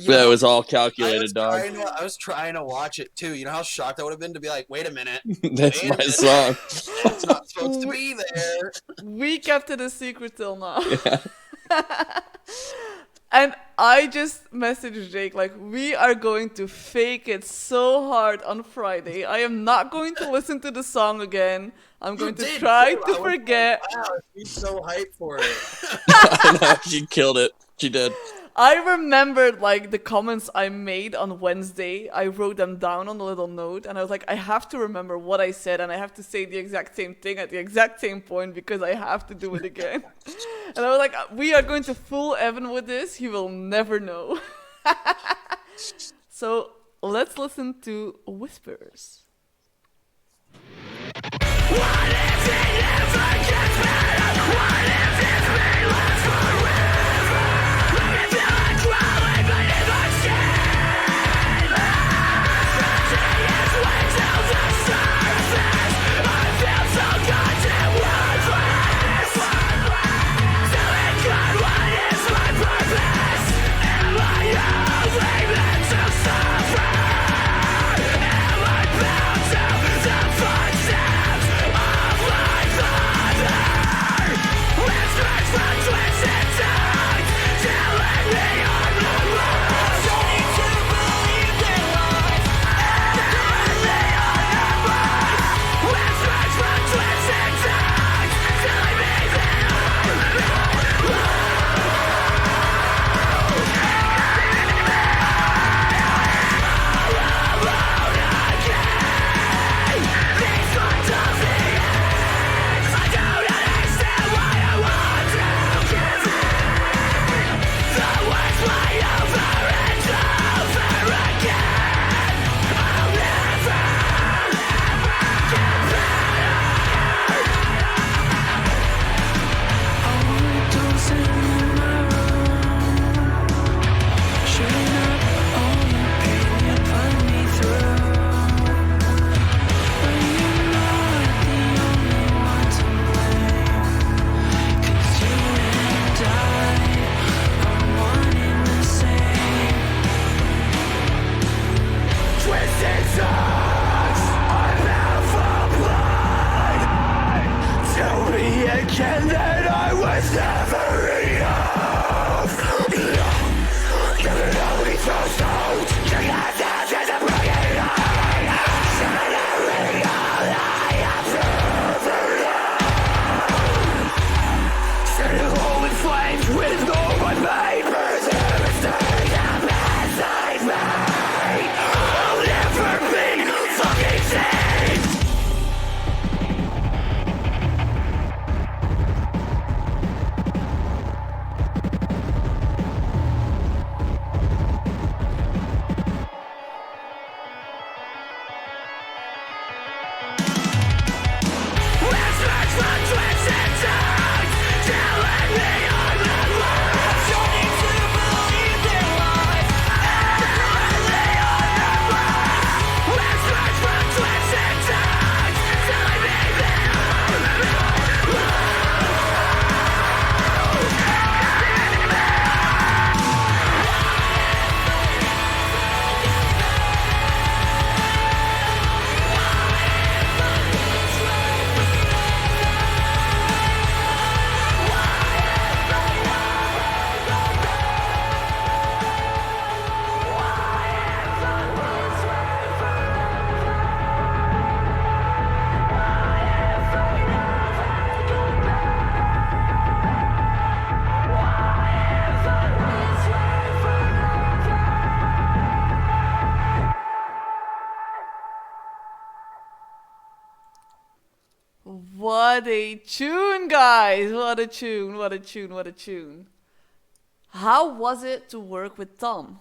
That was all calculated, dog. I was trying to watch it too. You know how shocked I would have been to be like, wait a minute, That's Wait a my minute. song. it's not supposed to be there. We kept it a secret till now. Yeah. And I just messaged Jake, like, we are going to fake it so hard on Friday. I am not going to listen to the song again. I'm going to did try too. to I was like, forget. wow, she's so hyped for it. I know, she killed it. She did. I remembered, like, the comments I made on Wednesday. I wrote them down on a little note, and I was like, I have to remember what I said, and I have to say the exact same thing at the exact same point because I have to do it again. And I was like, we are going to fool Evan with this. He will never know. So let's listen to Whispers. What a tune, guys! What a tune, what a tune, what a tune. How was it to work with Tom?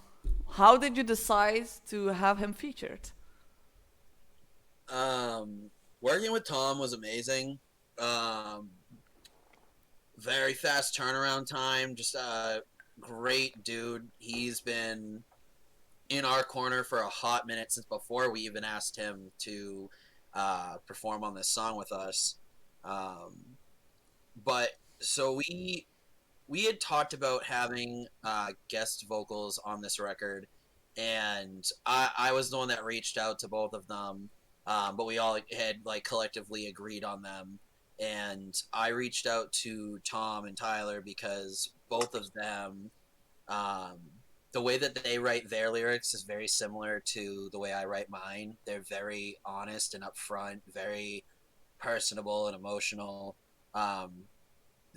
How did you decide to have him featured? Um, Working with Tom was amazing. Um, Very fast turnaround time. Just a great dude. He's been in our corner for a hot minute since before we even asked him to perform on this song with us. Um, but so we had talked about having guest vocals on this record, and I was the one that reached out to both of them, but we all had like collectively agreed on them. And I reached out to Tom and Tyler because both of them, um, the way that they write their lyrics is very similar to the way I write mine. They're very honest and upfront, very personable and emotional. Um,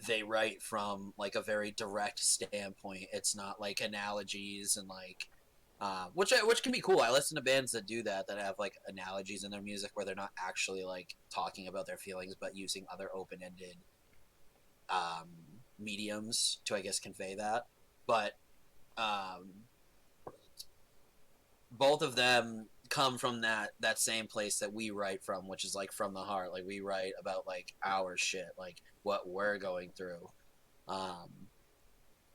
they write from like a very direct standpoint. It's not like analogies and like which can be cool. I listen to bands that do that have like analogies in their music where they're not actually like talking about their feelings but using other open-ended um, mediums to I guess convey that. But um, both of them come from that same place that we write from, which is like from the heart. Like we write about like our shit, like what we're going through. Um,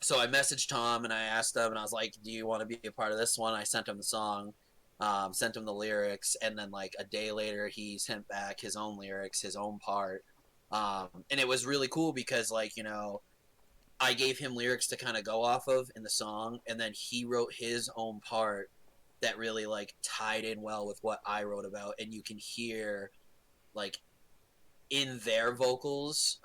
so I messaged Tom and I asked him, and I was like, "Do you want to be a part of this one?" I sent him the song, sent him the lyrics, and then like a day later, he sent back his own lyrics, his own part, and it was really cool because like I gave him lyrics to kind of go off of in the song, and then he wrote his own part that really like tied in well with what I wrote about, and you can hear like in their vocals,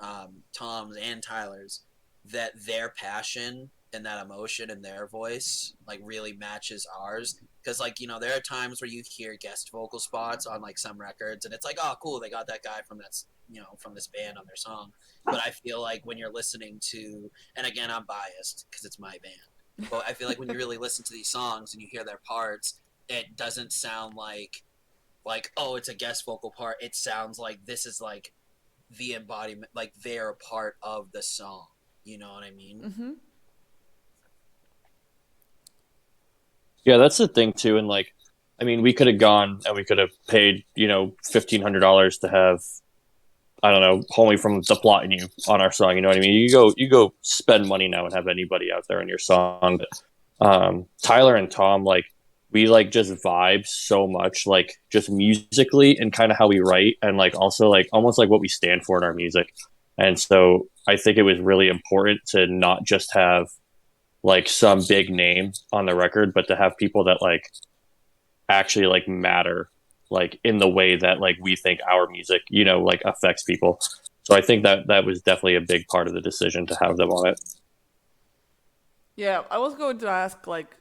Tom's and Tyler's, that their passion and that emotion in their voice like really matches ours. Because like there are times where you hear guest vocal spots on like some records, and it's like, oh, cool, they got that guy from that from this band on their song. But I feel like when you're listening to, and again, I'm biased because it's my band, but I feel like when you really listen to these songs and you hear their parts, it doesn't sound like oh, it's a guest vocal part. It sounds like this is like the embodiment, like they're a part of the song. You know what I mean? Mm-hmm. Yeah, that's the thing too. And like, I mean, we could have gone and we could have paid, $1,500 to have, I don't know, homie from the plot in you on our song. You know what I mean? You go spend money now and have anybody out there in your song. But, Tyler and Tom, like, we like just vibe so much, like just musically and kind of how we write, and like also like almost like what we stand for in our music. And so I think it was really important to not just have like some big name on the record, but to have people that like actually like matter like in the way that like we think our music, like affects people. So I think that was definitely a big part of the decision to have them on it. Yeah, I was going to ask like,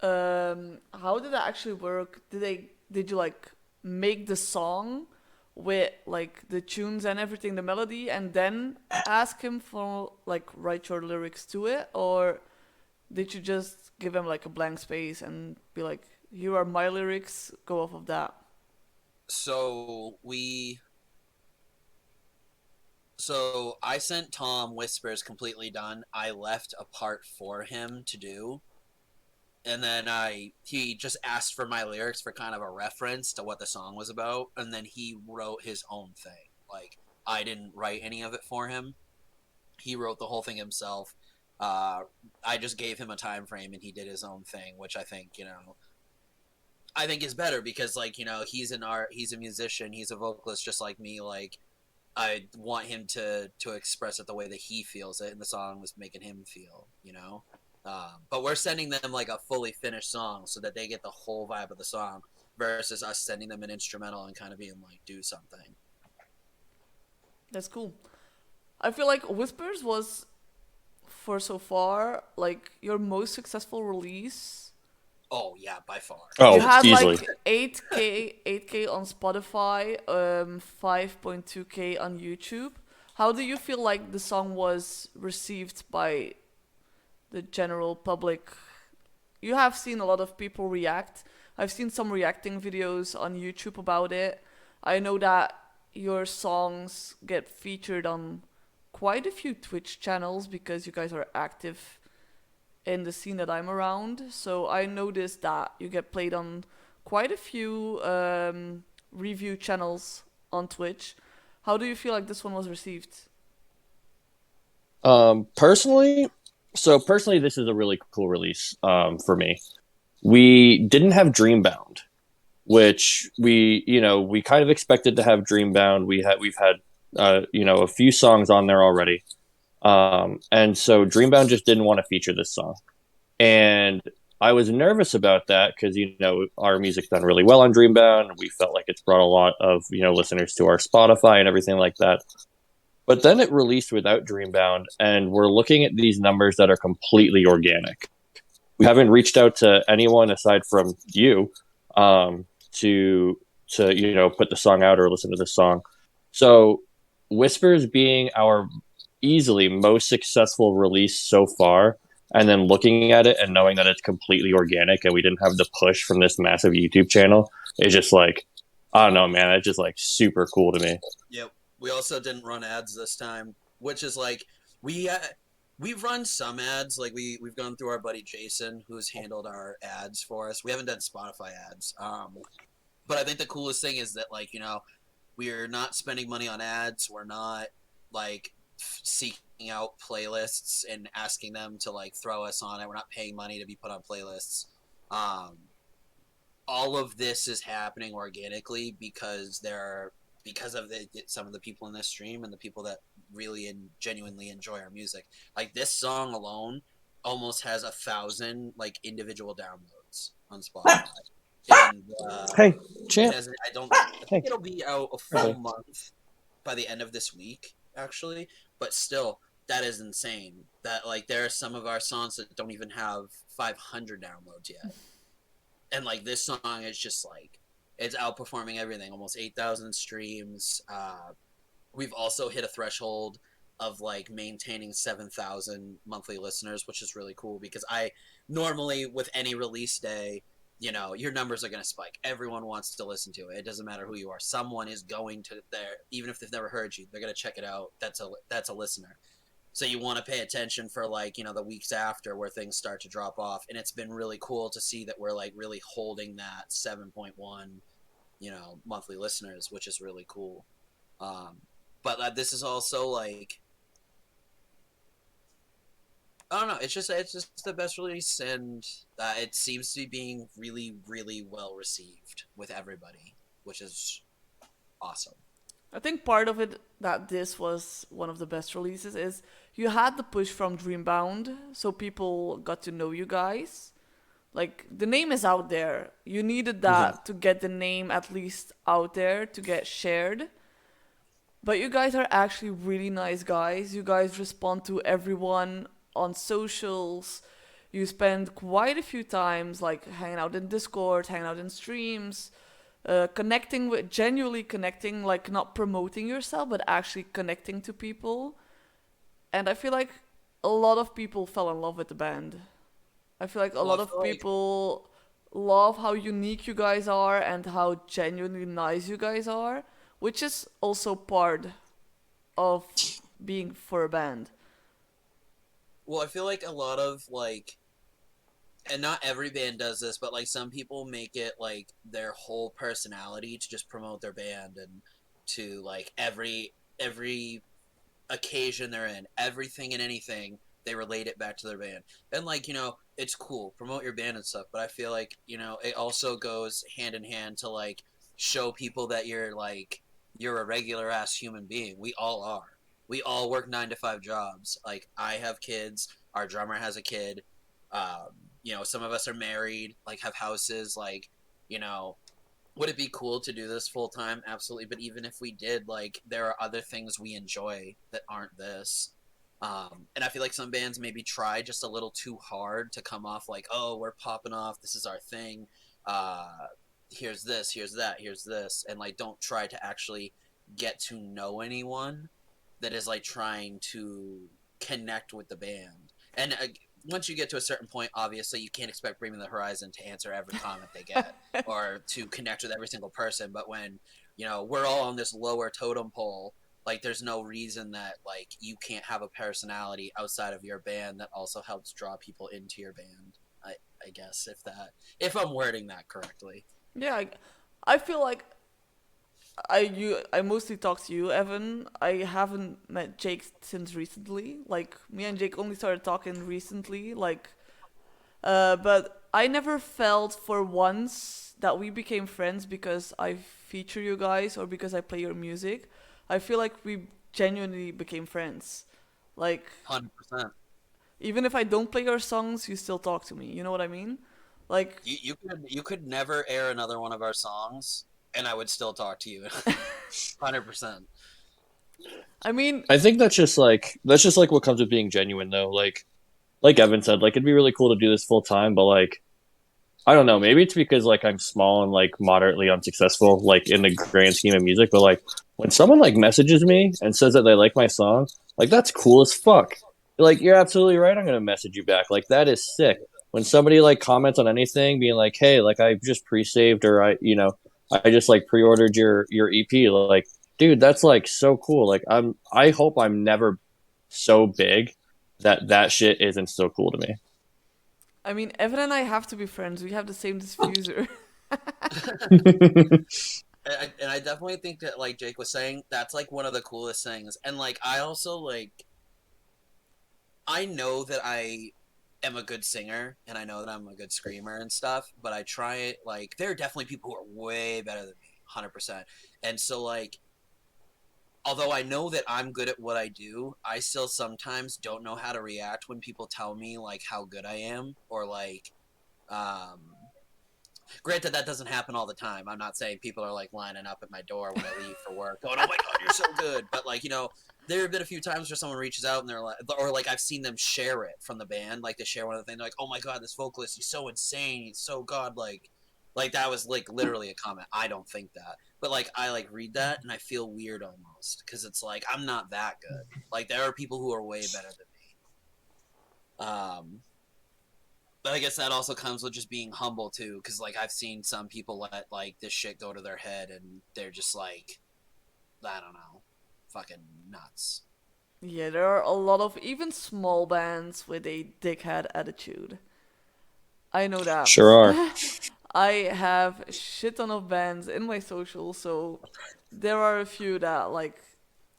how did that actually work? Did you like make the song with like the tunes and everything, the melody, and then ask him for like write your lyrics to it, or did you just give him like a blank space and be like, here are my lyrics, go off of that? So I sent Tom Whispers completely done. I left a part for him to do. And then he just asked for my lyrics for kind of a reference to what the song was about, and then he wrote his own thing. Like I didn't write any of it for him. He wrote the whole thing himself. I just gave him a time frame and he did his own thing, which I think is better because like he's a musician, he's a vocalist just like me. Like I want him to express it the way that he feels it, and the song was making him feel. But we're sending them like a fully finished song so that they get the whole vibe of the song versus us sending them an instrumental and kind of being like, do something. That's cool. I feel like Whispers was, for so far, like your most successful release. Oh yeah, by far. Oh, You had easily. like 8K on Spotify, 5.2K on YouTube. How do you feel like the song was received by the general public? You have seen a lot of people react. I've seen some reacting videos on YouTube about it. I know that your songs get featured on quite a few Twitch channels because you guys are active in the scene that I'm around. So I noticed that you get played on quite a few review channels on Twitch. How do you feel like this one was received? Personally, personally, this is a really cool release for me. We didn't have Dreambound, which we kind of expected to have Dreambound. We've had a few songs on there already, and so Dreambound just didn't want to feature this song, and I was nervous about that because our music's done really well on Dreambound. We felt like it's brought a lot of listeners to our Spotify and everything like that. But then it released without Dreambound, and we're looking at these numbers that are completely organic. We haven't reached out to anyone aside from you to put the song out or listen to the song. So Whispers being our easily most successful release so far, and then looking at it and knowing that it's completely organic and we didn't have the push from this massive YouTube channel is just like, I don't know, man. It's just like super cool to me. Yep. We also didn't run ads this time, which is like we've run some ads. Like we've gone through our buddy Jason, who's handled our ads for us. We haven't done Spotify ads. But I think the coolest thing is that we're not spending money on ads. We're not like seeking out playlists and asking them to like throw us on it. We're not paying money to be put on playlists. All of this is happening organically because of some of the people in this stream and the people that really and genuinely enjoy our music. Like this song alone almost has 1,000 like individual downloads on Spotify. And Hey, champ. I think it'll be out a full month by the end of this week, actually. But still, that is insane. That like there are some of our songs that don't even have 500 downloads yet, and like this song is just like it's outperforming everything. Almost 8,000 streams. We've also hit a threshold of like maintaining 7,000 monthly listeners, which is really cool because I normally with any release day, your numbers are going to spike. Everyone wants to listen to it. It doesn't matter who you are. Someone is going to there, even if they've never heard you, they're going to check it out. That's a listener. So you want to pay attention for like, the weeks after where things start to drop off. And it's been really cool to see that we're like really holding that 7.1, monthly listeners, which is really cool. But this is also like, I don't know. It's just the best release, and it seems to be being really, really well received with everybody, which is awesome. I think part of it that this was one of the best releases is you had the push from Dreambound, so people got to know you guys. Like the name is out there. You needed that to get the name at least out there to get shared. But you guys are actually really nice guys. You guys respond to everyone on socials. You spend quite a few times like hanging out in Discord, hanging out in streams, genuinely connecting, like not promoting yourself, but actually connecting to people. And I feel like a lot of people fell in love with the band. I feel like a lot of people love how unique you guys are and how genuinely nice you guys are, which is also part of being for a band. Well, I feel like a lot of like, and not every band does this, but like some people make it like their whole personality to just promote their band and to like every occasion they're in, everything and anything, they relate it back to their band. And like, it's cool, promote your band and stuff, but I feel like, it also goes hand in hand to like show people that you're a regular ass human being. We all are. We all work 9 to 5 jobs. Like I have kids, our drummer has a kid. Some of us are married, like have houses, like, would it be cool to do this full time? Absolutely. But even if we did, like, there are other things we enjoy that aren't this. And I feel like some bands maybe try just a little too hard to come off like, oh, we're popping off. This is our thing. Here's this, here's that, here's this. And like, don't try to actually get to know anyone that is like trying to connect with the band. And once you get to a certain point, obviously you can't expect Bring Me the Horizon to answer every comment they get or to connect with every single person. But when we're all on this lower totem pole. Like, there's no reason that like you can't have a personality outside of your band that also helps draw people into your band. I guess if I'm wording that correctly. Yeah, I feel like I mostly talk to you, Evan. I haven't met Jake since recently. Like me and Jake only started talking recently. But I never felt for once that we became friends because I feature you guys or because I play your music. I feel like we genuinely became friends. Like 100%. even if I don't play your songs, you still talk to me. You know what I mean? Like You could never air another one of our songs, and I would still talk to you. 100%. I mean, I think that's just like what comes with being genuine, though. Like Evan said, like it'd be really cool to do this full time, but like I don't know, maybe it's because like I'm small and like moderately unsuccessful, like in the grand scheme of music. But like when someone like messages me and says that they like my song, like that's cool as fuck. Like you're absolutely right. I'm gonna message you back. Like that is sick. When somebody like comments on anything, being like, "Hey, like I just pre-saved or I just like pre-ordered your EP." Like, dude, that's like so cool. Like I hope I'm never so big that that shit isn't so cool to me. Evan and I have to be friends. We have the same diffuser. And I definitely think that, like Jake was saying, that's like one of the coolest things. And like I also like I know that I am a good singer and I know that I'm a good screamer and stuff, but I try it. Like there are definitely people who are way better than me, 100%. And so like although I know that I'm good at what I do, I still sometimes don't know how to react when people tell me like how good I am, or like um granted, that doesn't happen all the time. I'm not saying people are like lining up at my door when I leave for work, going, "Oh my god, you're so good." But like, there have been a few times where someone reaches out and they're like, or like I've seen them share it from the band, like they share one of the things, they're like, "Oh my god, this vocalist, he's so insane, he's so godlike." Like that was like literally a comment. I don't think that, but like I like read that and I feel weird almost because it's like I'm not that good. Like there are people who are way better than me. But I guess that also comes with just being humble too, because like I've seen some people let like this shit go to their head, and they're just like, I don't know, fucking nuts. Yeah, there are a lot of even small bands with a dickhead attitude. I know that. Sure are. I have a shit ton of bands in my social, so there are a few that like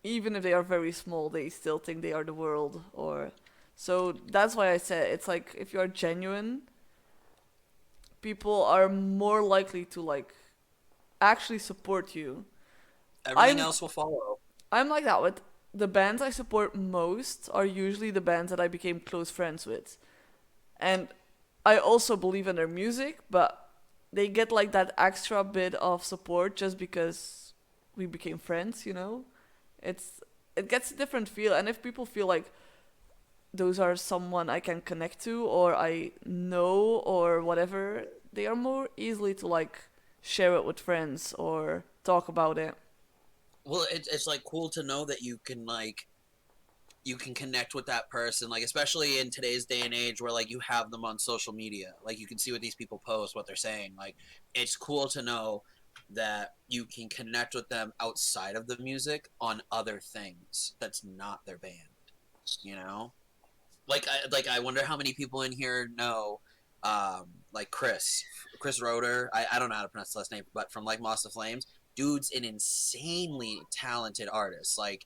even if they are very small, they still think they are the world or so that's why I said it's like if you are genuine, people are more likely to like actually support you. Everything I'm else will follow. I'm like that with the bands I support most are usually the bands that I became close friends with. And I also believe in their music, but they get like that extra bit of support just because we became friends, you know? It's it gets a different feel and if people feel like those are someone I can connect to or I know or whatever, they are more easily to like share it with friends or talk about it. Well, it's like cool to know that you can connect with that person, like especially in today's day and age where like you have them on social media, like you can see what these people post, what they're saying. Like it's cool to know that you can connect with them outside of the music on other things that's not their band. You know, like I wonder how many people in here know, like Chris Roeder. I don't know how to pronounce the last name, but from like Moss the Flames, dude's an insanely talented artist. Like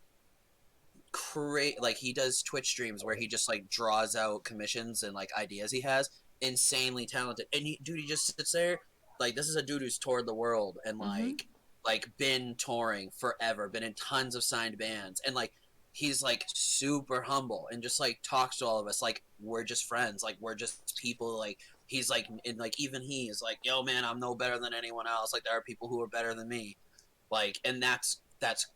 he does Twitch streams where he just like draws out commissions and like ideas he has. Insanely talented, and he just sits there. Like this is a dude who's toured the world and Mm-hmm. like been touring forever, been in tons of signed bands, and like he's like super humble and just like talks to all of us like we're just friends, like we're just people. Like he's like, and like even he is like, yo man, I'm no better than anyone else. Like there are people who are better than me, like, and that's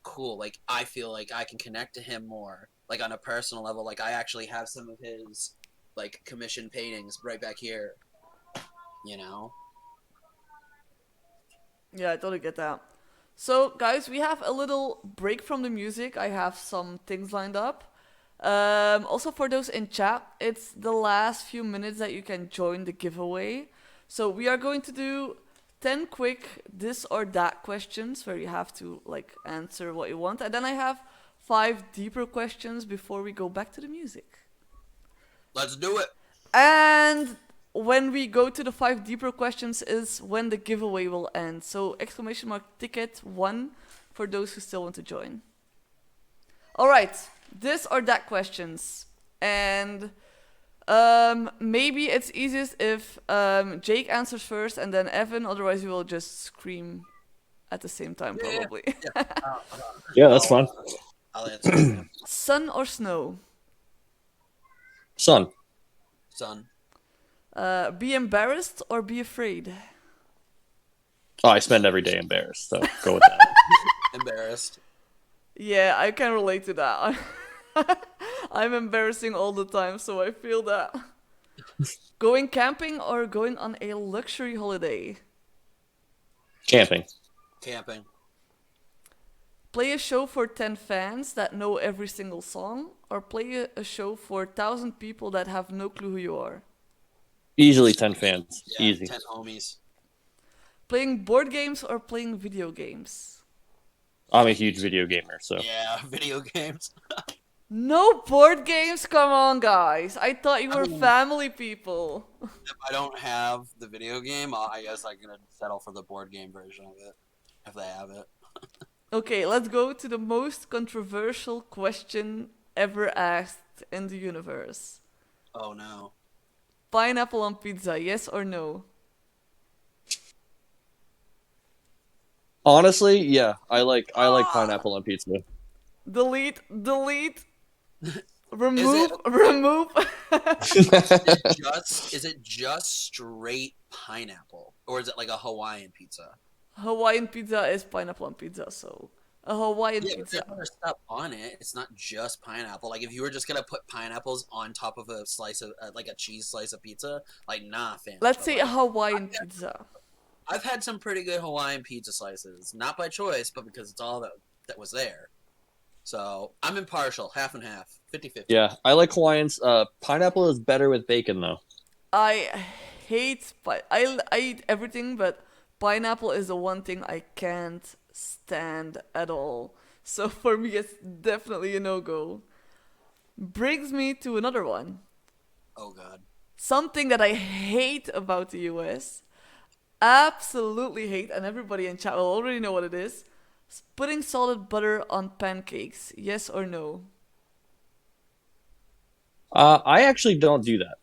cool. Like I feel like I can connect to him more like on a personal level. Like I actually have some of his like commissioned paintings right back here, you know. Yeah, I totally get that. So, guys, we have a little break from the music. I have some things lined up. Also, for those in chat, it's the last few minutes that you can join the giveaway. So, we are going to do 10 quick this or that questions where you have to like answer what you want. And then I have 5 deeper questions before we go back to the music. Let's do it. And when we go to the 5 deeper questions is when the giveaway will end. So exclamation mark ticket 1 for those who still want to join. All right, this or that questions. And maybe it's easiest if Jake answers first and then Evan, otherwise we will just scream at the same time probably. Yeah, that's fine. I'll answer. Sun or snow? Sun. Son. Be embarrassed or be afraid? Oh, I spend every day embarrassed, so go with that. Embarrassed. Yeah, I can relate to that. I'm embarrassing all the time, so I feel that. Going camping or going on a luxury holiday? Camping. Camping. Play a show for 10 fans that know every single song, or play a show for 1,000 people that have no clue who you are? Easily 10 fans. Yeah, Easy. 10 homies. Playing board games or playing video games? I'm a huge video gamer, so. Yeah, video games. No board games? Come on, guys. I thought you were mean- family people. If I don't have the video game, I guess I'm gonna settle for the board game version of it. If they have it. Okay, let's go to the most controversial question ever asked in the universe. Oh no. Pineapple on pizza, yes or no? Honestly, yeah, I like pineapple on pizza. Delete. Remove. Is it just straight pineapple? Or is it like a Hawaiian pizza? Hawaiian pizza is pineapple on pizza, so a Hawaiian Yeah, but pizza. there's other stuff on it. It's not just pineapple. Like if you were just gonna put pineapples on top of a slice of like a cheese slice of pizza, like nah, fam. Let's But, say like, a Hawaiian pizza. I've had some pretty good Hawaiian pizza slices, not by choice, but because it's all that was there. So I'm impartial, half and half, 50-50. Yeah, I like Hawaiians. Pineapple is better with bacon, though. I hate I eat everything, but pineapple is the one thing I can't stand at all. So for me, it's definitely a no-go. Brings me to another one. Oh god. Something that I hate about the US. Absolutely hate, and everybody in chat will already know what it is. Putting salted butter on pancakes, yes or no? I actually don't do that.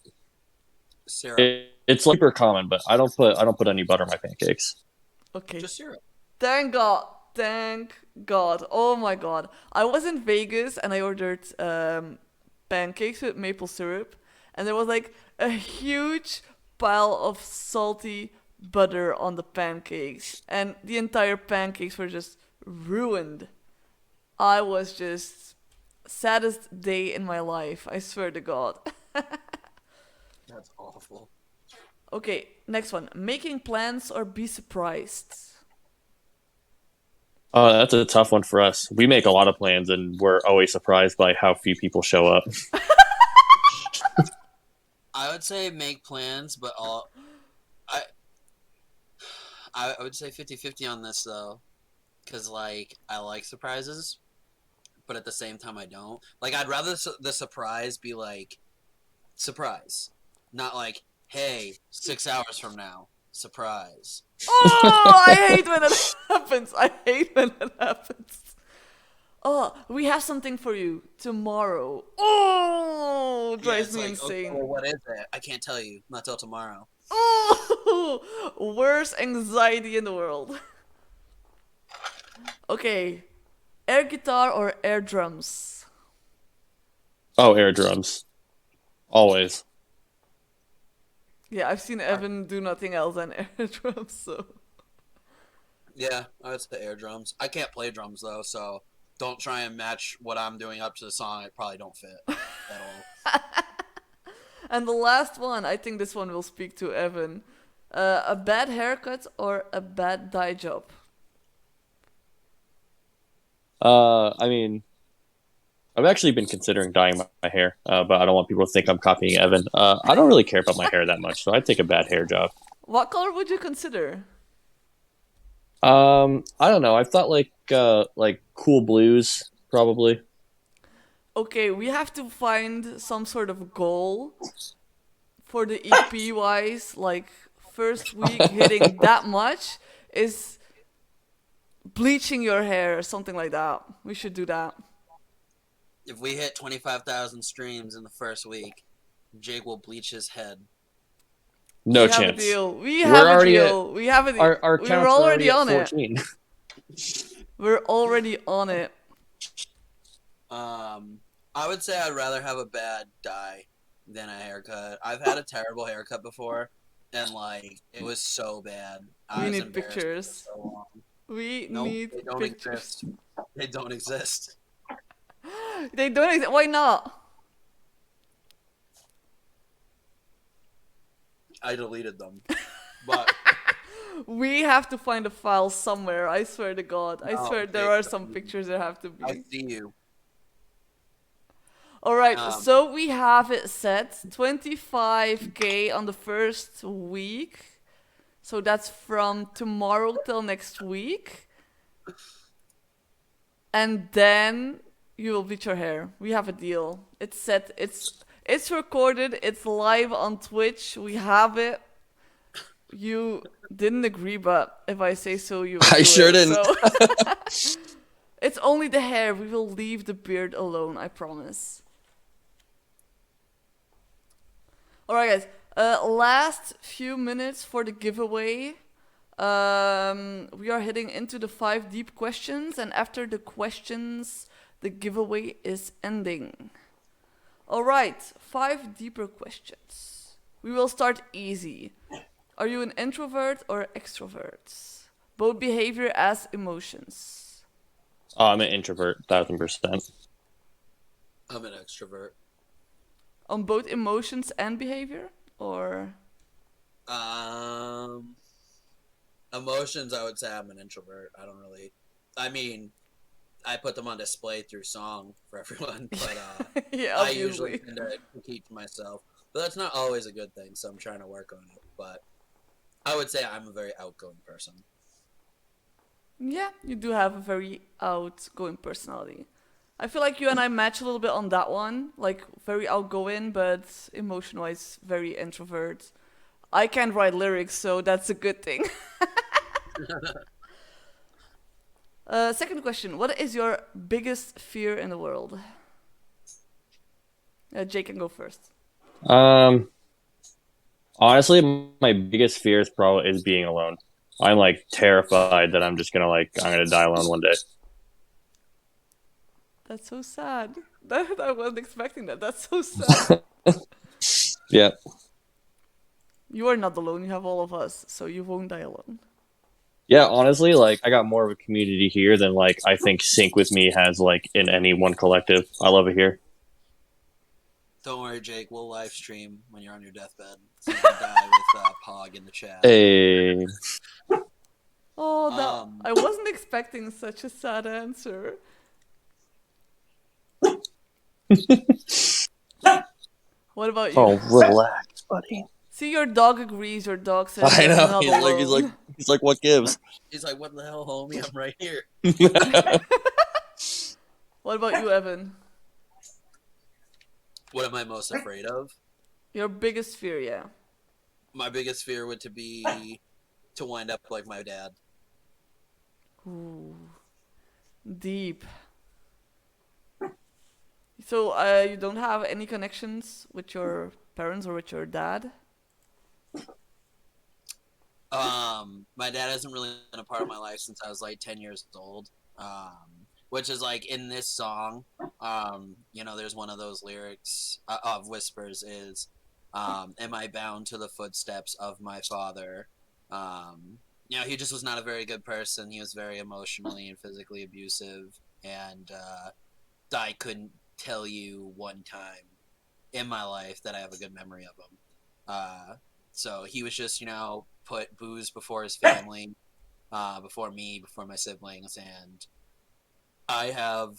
Syrup. It's super common, but I don't put any butter on my pancakes. Okay. Just syrup. Thank God. Thank God. Oh my God. I was in Vegas and I ordered pancakes with maple syrup. And there was like a huge pile of salty butter on the pancakes. And the entire pancakes were just ruined. I was just saddest day in my life. I swear to God. That's awful. Okay, next one. Making plans or be surprised? Oh, that's a tough one for us. We make a lot of plans, and we're always surprised by how few people show up. I would say make plans, but I would say 50-50 on this though. Cause like I like surprises, but at the same time I don't. Like I'd rather the surprise be like surprise, not like hey 6 hours from now surprise. Oh, I hate when that happens. I hate when that happens. Oh, we have something for you tomorrow. Oh, Yeah, drives it's me like, insane. okay, well, what is it? I can't tell you. Not till tomorrow. Oh, worst anxiety in the world. Okay, air guitar or air drums? Oh, air drums. Always. Yeah, I've seen Evan do nothing else than air drums, so. Yeah, I would say air drums. I can't play drums though, so don't try and match what I'm doing up to the song. It probably don't fit at all. And the last one, I think this one will speak to Evan. A bad haircut or a bad dye job? I mean, I've actually been considering dyeing my hair, but I don't want people to think I'm copying Evan. I don't really care about my hair that much, so I'd take a bad hair job. What color would you consider? I don't know. I thought like cool blues probably. Okay, we have to find some sort of goal for the EP wise. Like, first week hitting that much is bleaching your hair or something like that. We should do that. If we hit 25,000 streams in the first week, Jake will bleach his head. No We have a chance. deal. We We're have a already deal. We have a deal. Our We're counts are already already at on it. 14. We're already on it. I would say I'd rather have a bad dye than a haircut. I've had a terrible haircut before, and like it was so bad. I We was need embarrassed pictures. for so long. We Nope, need they don't pictures. exist. They don't exist. They don't exist. Why not? I deleted them, but We have to find a file somewhere. I swear to God. I No, swear there they- are some pictures that have to I be. see you. Alright, Um, so we have it set 25k on the first week. So that's from tomorrow till next week. And then you will bleach your hair. We have a deal. It's set. It's recorded. It's live on Twitch. We have it. You didn't agree, but if I say so, you will I do sure it. didn't. So it's only the hair. We will leave the beard alone, I promise. Alright, guys. Last few minutes for the giveaway. We are heading into the 5 deep questions, and after the questions, the giveaway is ending. Alright, 5 deeper questions. We will start easy. Are you an introvert or extrovert? Both behavior as emotions. Oh, I'm an introvert, 1000%. I'm an extrovert. On both emotions and behavior? Or. Emotions, I would say I'm an introvert. I don't really. I mean, I put them on display through song for everyone, but Yeah, I usually obviously. tend to keep to myself. But that's not always a good thing, so I'm trying to work on it. But I would say I'm a very outgoing person. Yeah, you do have a very outgoing personality. I feel like you and I match a little bit on that one. Like, very outgoing, but emotion-wise, very introvert. I can't write lyrics, so that's a good thing. Second question. What is your biggest fear in the world? Jake can go first. Honestly, my biggest fear is being alone. I'm like terrified that I'm gonna die alone one day. That's so sad. I wasn't expecting that. That's so sad. Yeah. You are not alone. You have all of us, so you won't die alone. Yeah, honestly, like I got more of a community here than like I think Sync with Me has like in any one collective. I love it here. Don't worry, Jake. We'll live stream when you're on your deathbed. So you can die with Pog in the chat. Hey. Oh, that, Um, I wasn't expecting such a sad answer. What about you? Oh, relax, buddy. See, your dog agrees. Your dog says I you're know. not He's like, what gives? he's like, "What the hell, homie? I'm right here." What about you, Evan? What am I most afraid of? Your biggest fear, yeah. My biggest fear would to be to wind up like my dad. Ooh, deep. So, you don't have any connections with your parents or with your dad? My dad hasn't really been a part of my life since I was like 10 years old. Which is like in this song, there's one of those lyrics of Whispers is, am I bound to the footsteps of my father? He just was not a very good person. He was very emotionally and physically abusive, and I couldn't tell you one time in my life that I have a good memory of him. So he was just, put booze before his family, before me, before my siblings, and I have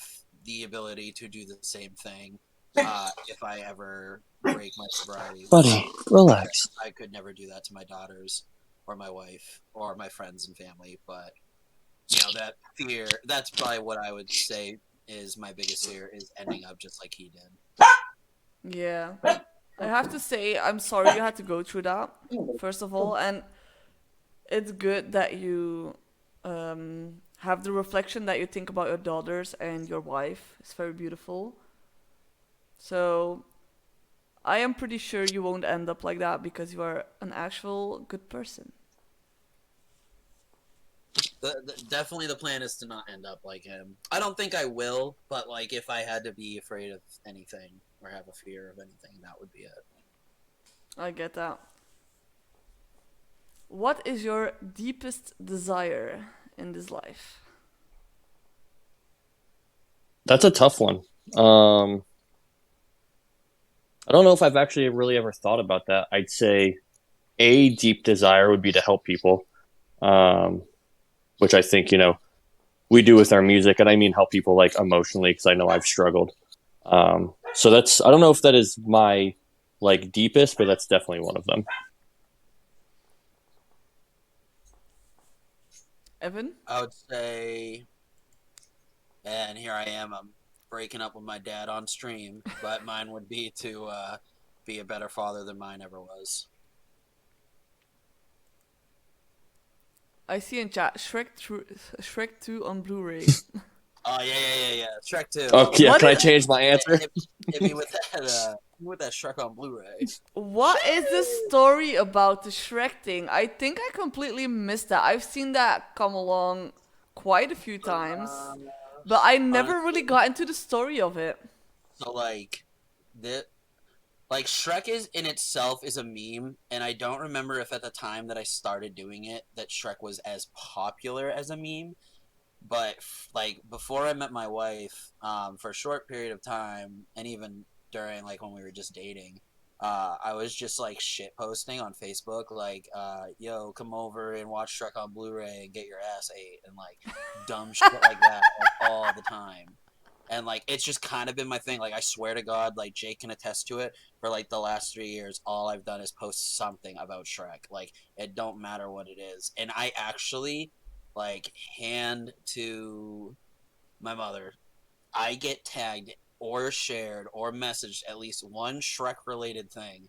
the ability to do the same thing if I ever break my sobriety. Buddy, relax. I could never do that to my daughters or my wife or my friends and family, but that fear. That's probably what I would say is my biggest fear, is ending up just like he did. Yeah. I have to say, I'm sorry you had to go through that, first of all. And it's good that you have the reflection that you think about your daughters and your wife. It's very beautiful. So I am pretty sure you won't end up like that because you are an actual good person. Definitely the plan is to not end up like him. I don't think I will, but like if I had to be afraid of anything or have a fear of anything, that would be it. I get that. What is your deepest desire in this life? That's a tough one. Um, I don't know if I've actually really ever thought about that. I'd say a deep desire would be to help people, um, which I think we do with our music, and I mean help people like emotionally because I know I've struggled. So that's I don't know if that is my like deepest, but that's definitely one of them. Evan? I would say, and here I am, I'm breaking up with my dad on stream, but mine would be to be a better father than mine ever was. I see in chat Shrek 2 on Blu-ray. Oh yeah. Shrek 2. Oh yeah, What can I is change my answer? Hit me with that Shrek on Blu-ray. what is the story about the Shrek thing? I think I completely missed that. I've seen that come along quite a few times, but I never really Honestly, got into the story of it. so the like Shrek is in itself is a meme, and I don't remember if at the time that I started doing it that Shrek was as popular as a meme. But like before I met my wife, for a short period of time, and even during like when we were just dating, I was just like shit posting on Facebook, like, "Yo, come over and watch Shrek on Blu-ray and get your ass ate," and like dumb shit like that, like all the time. And like it's just kind of been my thing. Like I swear to God, like Jake can attest to it. For like the last 3 years, all I've done is post something about Shrek. Like it don't matter what it is, and I actually like hand to my mother, I get tagged or shared or messaged at least one Shrek related thing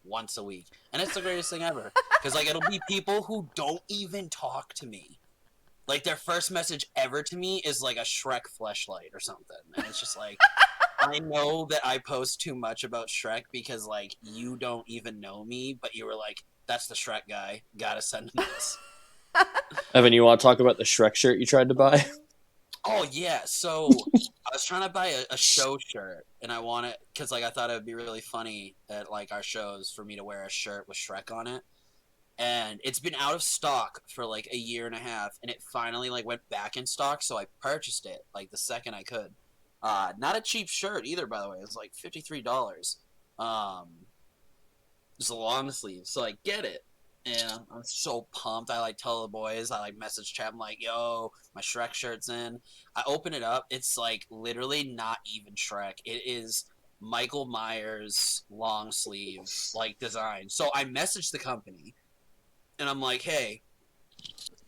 once a week. And it's the greatest thing ever. Because like it'll be people who don't even talk to me. Like their first message ever to me is like a Shrek fleshlight or something. And it's just like I know that I post too much about Shrek because like you don't even know me, but you were like, that's the Shrek guy. Gotta send him this. Evan, you want to talk about the Shrek shirt you tried to buy? Oh yeah, so I was trying to buy a show shirt, and I want it because like I thought it would be really funny at like our shows for me to wear a shirt with Shrek on it. And it's been out of stock for like a year and a half, and it finally like went back in stock, so I purchased it like the second I could. Not a cheap shirt either, by the way. It was like $53. Um, it's a long sleeve, so I get it. And I'm so pumped. I like tell the boys, I like message chat, I'm like, yo, my Shrek shirt's in. I open it up, it's like literally not even Shrek. It is Michael Myers long sleeve like design. So I messaged the company and I'm like, hey,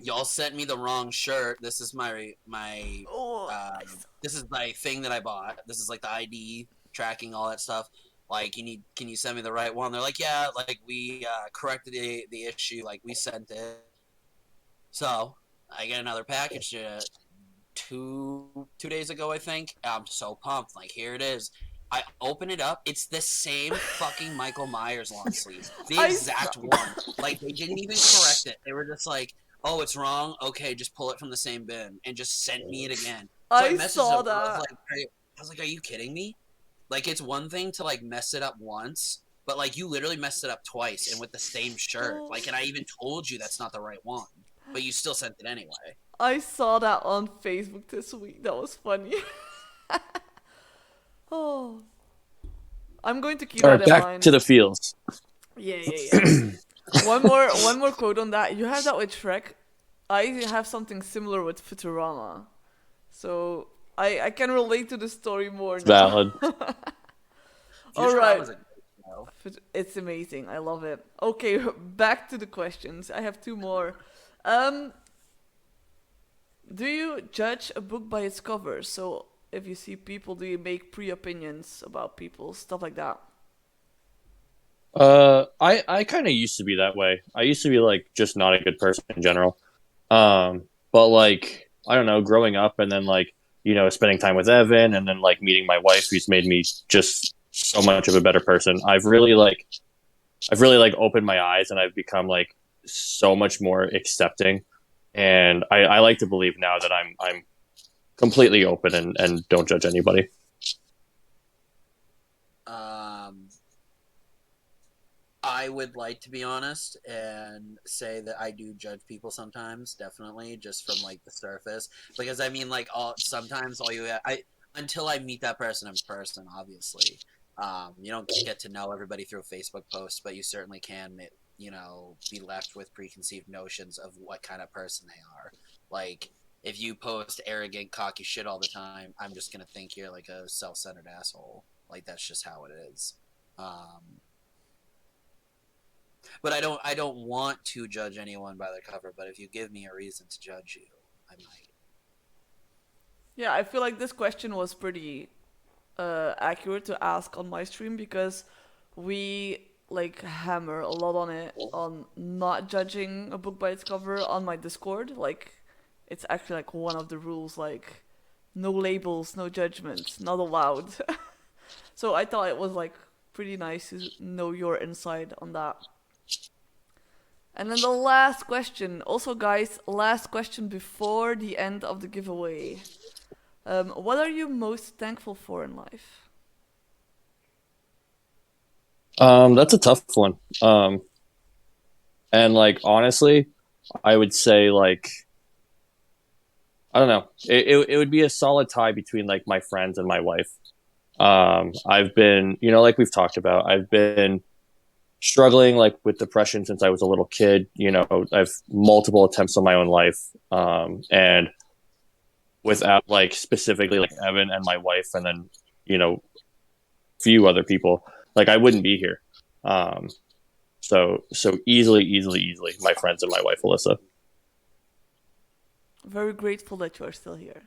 y'all sent me the wrong shirt. This is Oh, this is my thing that I bought. This is like the ID tracking, all that stuff. Like, can you send me the right one? They're like, yeah, like we corrected the issue, like we sent it. So I get another package two days ago, I think. I'm so pumped. Like, here it is. I open it up. It's the same fucking Michael Myers long sleeve, the I exact one. Like they didn't even correct it. They were just like, "Oh, it's wrong. Okay, just pull it from the same bin," and just sent me it again. So I I messaged saw them. I was that. like, "Are you kidding me? Like, it's one thing to like mess it up once, but like you literally messed it up twice and with the same shirt. Oh, Like, and I even told you that's not the right one, but you still sent it anyway." I saw that on Facebook this week. That was funny. Oh, I'm going to keep All that right, in back to mind. the fields. Yeah. One more quote on that. You have that with Shrek. I have something similar with Futurama. So I can relate to the story more It's now. valid. All right. Futurama's a great show. It's amazing. I love it. Okay, back to the questions. I have two more. Um, Do you judge a book by its cover? So if you see people, do you make pre-opinions about people, stuff like that? I kind of used to be that way. I used to be like just not a good person in general. But like I don't know, growing up and then like spending time with Evan and then like meeting my wife, who's made me just so much of a better person. I've really like opened my eyes and I've become like so much more accepting. And I like to believe now that I'm completely open and don't judge anybody. Um, I would like to be honest and say that I do judge people sometimes, definitely, just from like the surface. Because I mean, like sometimes all you I until I meet that person in person, obviously, you don't get to know everybody through a Facebook post, but you certainly can, be left with preconceived notions of what kind of person they are. Like if you post arrogant, cocky shit all the time, I'm just gonna think you're like a self-centered asshole. Like that's just how it is. Um, but I don't want to judge anyone by their cover, but if you give me a reason to judge you, I might. Yeah, I feel like this question was pretty accurate to ask on my stream because we like hammer a lot on it on not judging a book by its cover on my Discord. Like it's actually like one of the rules, like no labels, no judgments, not allowed. So I thought it was like pretty nice to know your insight on that. And then the last question, also guys, last question before the end of the giveaway. What are you most thankful for in life? That's a tough one. And like honestly, I would say like I don't know. It would be a solid tie between like my friends and my wife. I've been, like we've talked about, I've been struggling like with depression since I was a little kid. I've multiple attempts on my own life. And without like specifically like Evan and my wife, and then few other people, like I wouldn't be here. Um, so easily, my friends and my wife, Alyssa. Very grateful that you are still here.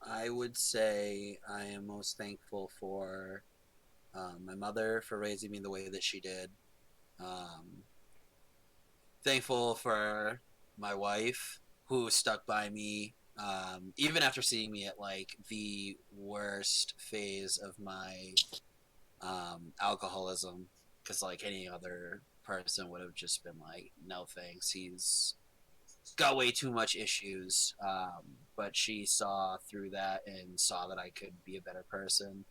I would say I am most thankful for my mother for raising me the way that she did. Um, Thankful for my wife who stuck by me even after seeing me at like the worst phase of my alcoholism, because like any other person would have just been like, no thanks, he's got way too much issues. But she saw through that and saw that I could be a better person.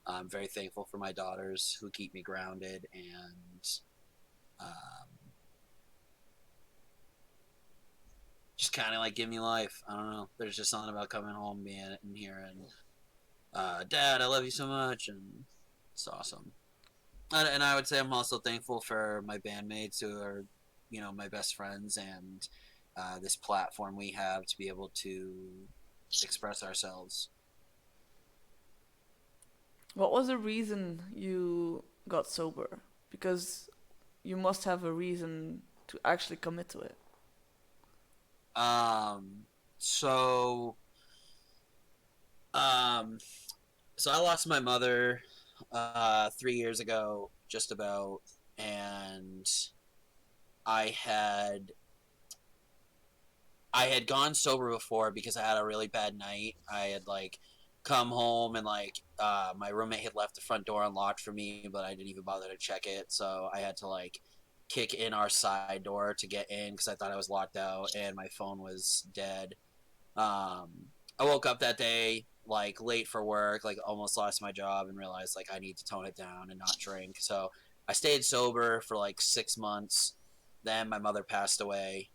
I'm very thankful for my daughters who keep me grounded and just kind of like give me life. I don't know. There's just something about coming home, being in here, and Dad, I love you so much, and it's awesome. And I would say I'm also thankful for my bandmates who are, my best friends, and this platform we have to be able to express ourselves. What was the reason you got sober? Because you must have a reason to actually commit to it. Um, so, um, so I lost my mother 3 years ago, just about, and I had I had gone sober before because I had a really bad night. I had like come home and like my roommate had left the front door unlocked for me, but I didn't even bother to check it. So I had to like kick in our side door to get in because I thought I was locked out and my phone was dead. Um, I woke up that day like late for work, like almost lost my job and realized like I need to tone it down and not drink. So I stayed sober for like 6 months. Then my mother passed away.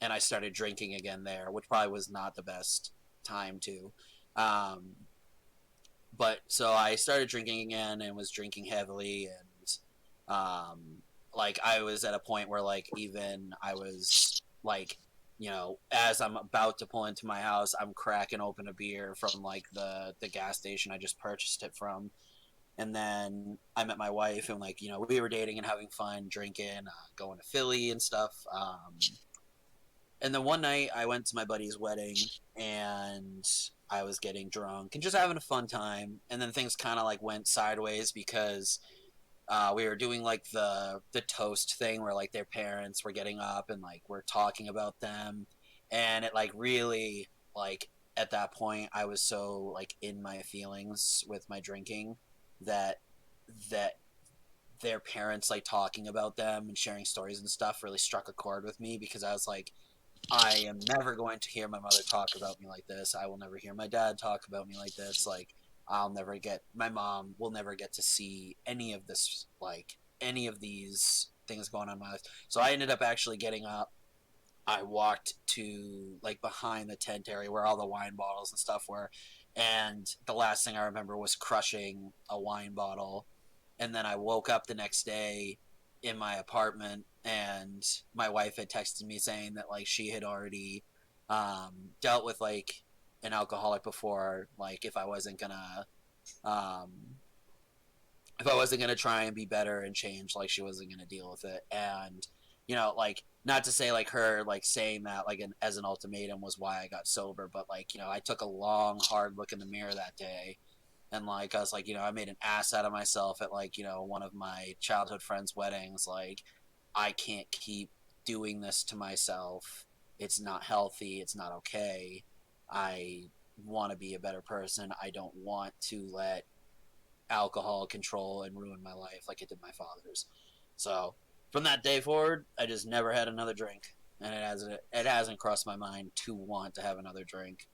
And I started drinking again there, which probably was not the best time to. Um, but so I started drinking again and was drinking heavily, and like I was at a point where like even I was like, as I'm about to pull into my house, I'm cracking open a beer from like the gas station I just purchased it from, And then I met my wife, and like, you know, we were dating and having fun, drinking, going to Philly and stuff. And then one night I went to my buddy's wedding, and I was getting drunk and just having a fun time. And then things kind of like went sideways because we were doing like the toast thing where like their parents were getting up and like we're talking about them, and it like really like at that point I was so like in my feelings with my drinking that that their parents like talking about them and sharing stories and stuff really struck a chord with me, because I was like, I am never going to hear my mother talk about me like this. I will never hear my dad talk about me like this. Like, my mom will never get to see any of this, like, any of these things going on in my life. So I ended up actually getting up. I walked to, like, behind the tent area where all the wine bottles and stuff were. And the last thing I remember was crushing a wine bottle. And then I woke up the next day in my apartment, and my wife had texted me saying that like she had already dealt with like an alcoholic before, like um, if I wasn't gonna try and be better and change, like she wasn't gonna deal with it. And you know, like, not to say like her like saying that like as an ultimatum was why I got sober, but like, you know, I took a long hard look in the mirror that day, and like I was like, you know, I made an ass out of myself at like, you know, one of my childhood friends' weddings. Like, I can't keep doing this to myself. It's not healthy. It's not okay. I want to be a better person. I don't want to let alcohol control and ruin my life like it did my father's. So from that day forward, I just never had another drink, and it hasn't crossed my mind to want to have another drink.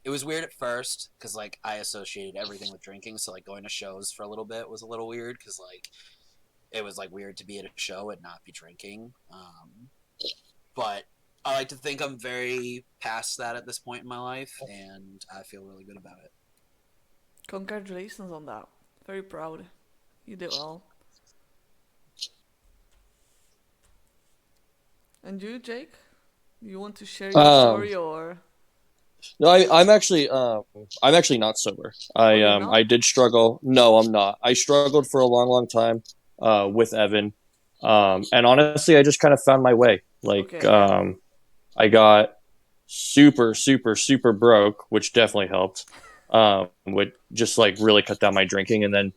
It was weird at first because like I associated everything with drinking, so like going to shows for a little bit was a little weird because like it was like weird to be at a show and not be drinking. But I like to think I'm very past that at this point in my life, and I feel really good about it. Congratulations on that. Very proud. You did well. And you, Jake? You want to share your Um, story or? no, I'm actually not sober. Oh, you're not? I did struggle. No, I'm not. I struggled for a long, long time, with Evan. And honestly, I just kind of found my way. Like, Okay, yeah. I got super, super, super broke, which definitely helped. Would just like really cut down my drinking, and then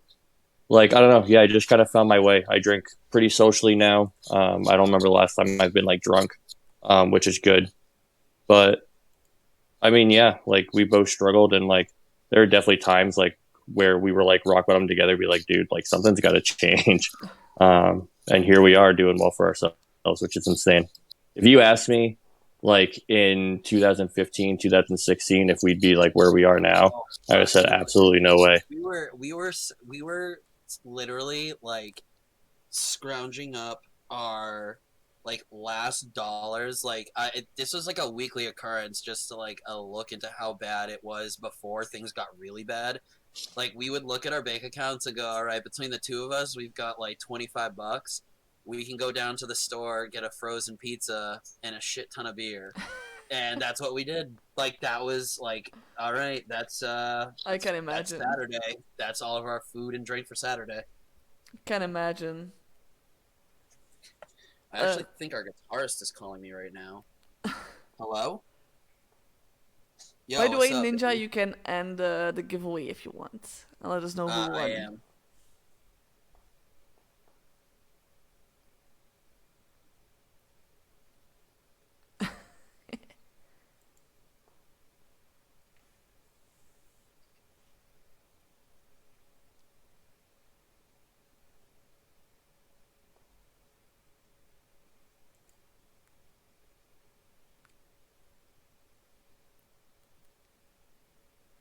like I don't know, yeah, I just kind of found my way. I drink pretty socially now. I don't remember the last time I've been like drunk, which is good. But I mean, yeah, like we both struggled, and like there are definitely times like where we were like rock bottom together. Be like, dude, like something's got to change. And here we are doing well for ourselves, which is insane. If you asked me, like in 2015, 2016, if we'd be like where we are now, Oh, I would have said absolutely no way. we were literally like scrounging up our like last dollars. Like this was like a weekly occurrence just to like a look into how bad it was before things got really bad. Like we would look at our bank accounts and go, all right, between the two of us, we've got like $25. We can go down to the store, get a frozen pizza and a shit ton of beer. And that's what we did. Like that was like, all right, I can that's imagine. Saturday. That's all of our food and drink for Saturday. Can imagine. I Uh, actually think our guitarist is calling me right now. Hello? by Yo, the what's way, up, Ninja, baby? you can end the giveaway if you want. And let us know who I won. am.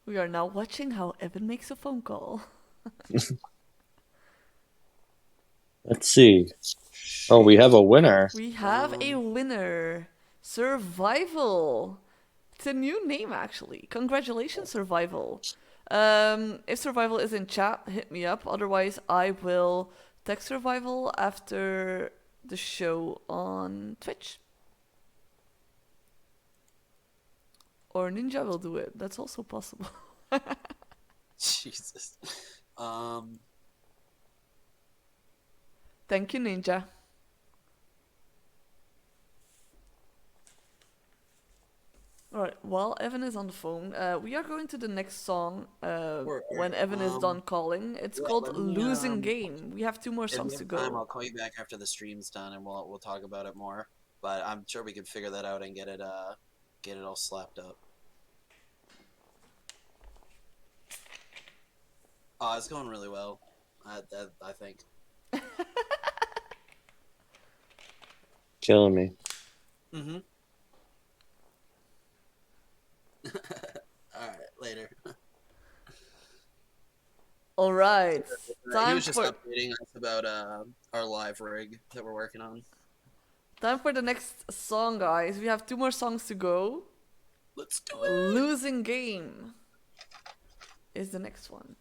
We are now watching how Evan makes a phone call. Let's see. Oh, we have a winner. We have a winner. Survival. It's a new name, actually. Congratulations, Survival. If Survival is in chat, hit me up. Otherwise, I will text Survival after the show on Twitch. Or Ninja will do it. That's also possible. Jesus. Um, Thank you, Ninja. Alright, while Evan is on the phone, we are going to the next song when Evan is done calling. It's called let me Losing Game. We have 2 more if we songs to have time, go. I'll call you back after the stream's done, and we'll talk about it more. But I'm sure we can figure that out and get it all slapped up. Oh, it's going really well. I think. Killing me. Mm-hmm. All right, later. Alright, He time was just for updating us about our live rig that we're working on. time for the next song, guys. We have 2 more songs to go. Let's do it. Losing Game is the next one.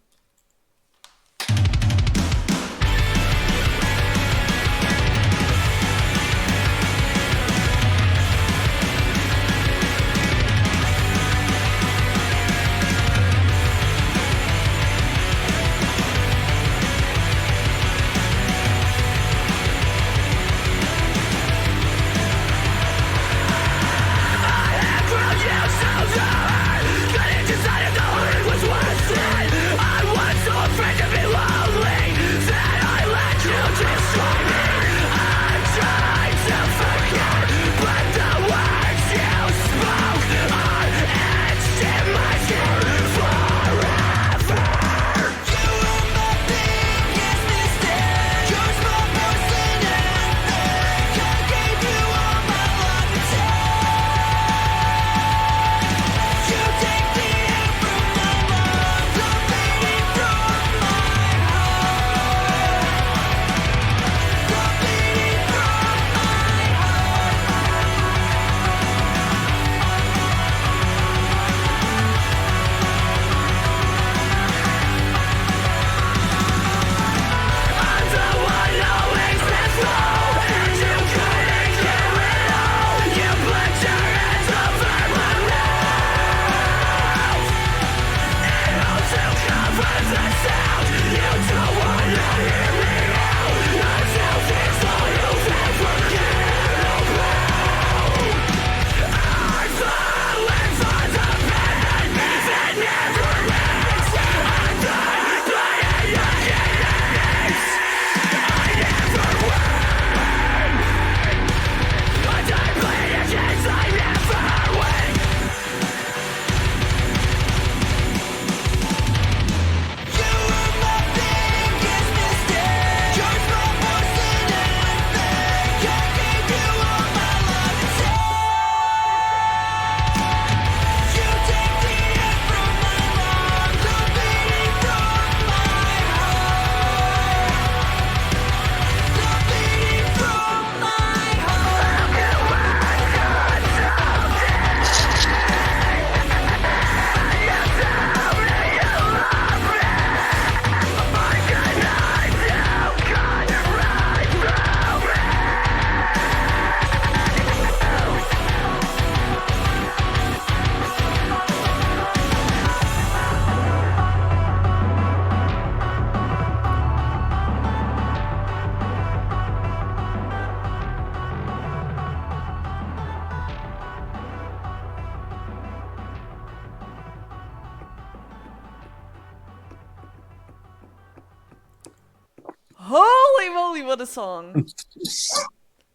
Holy moly, what a song!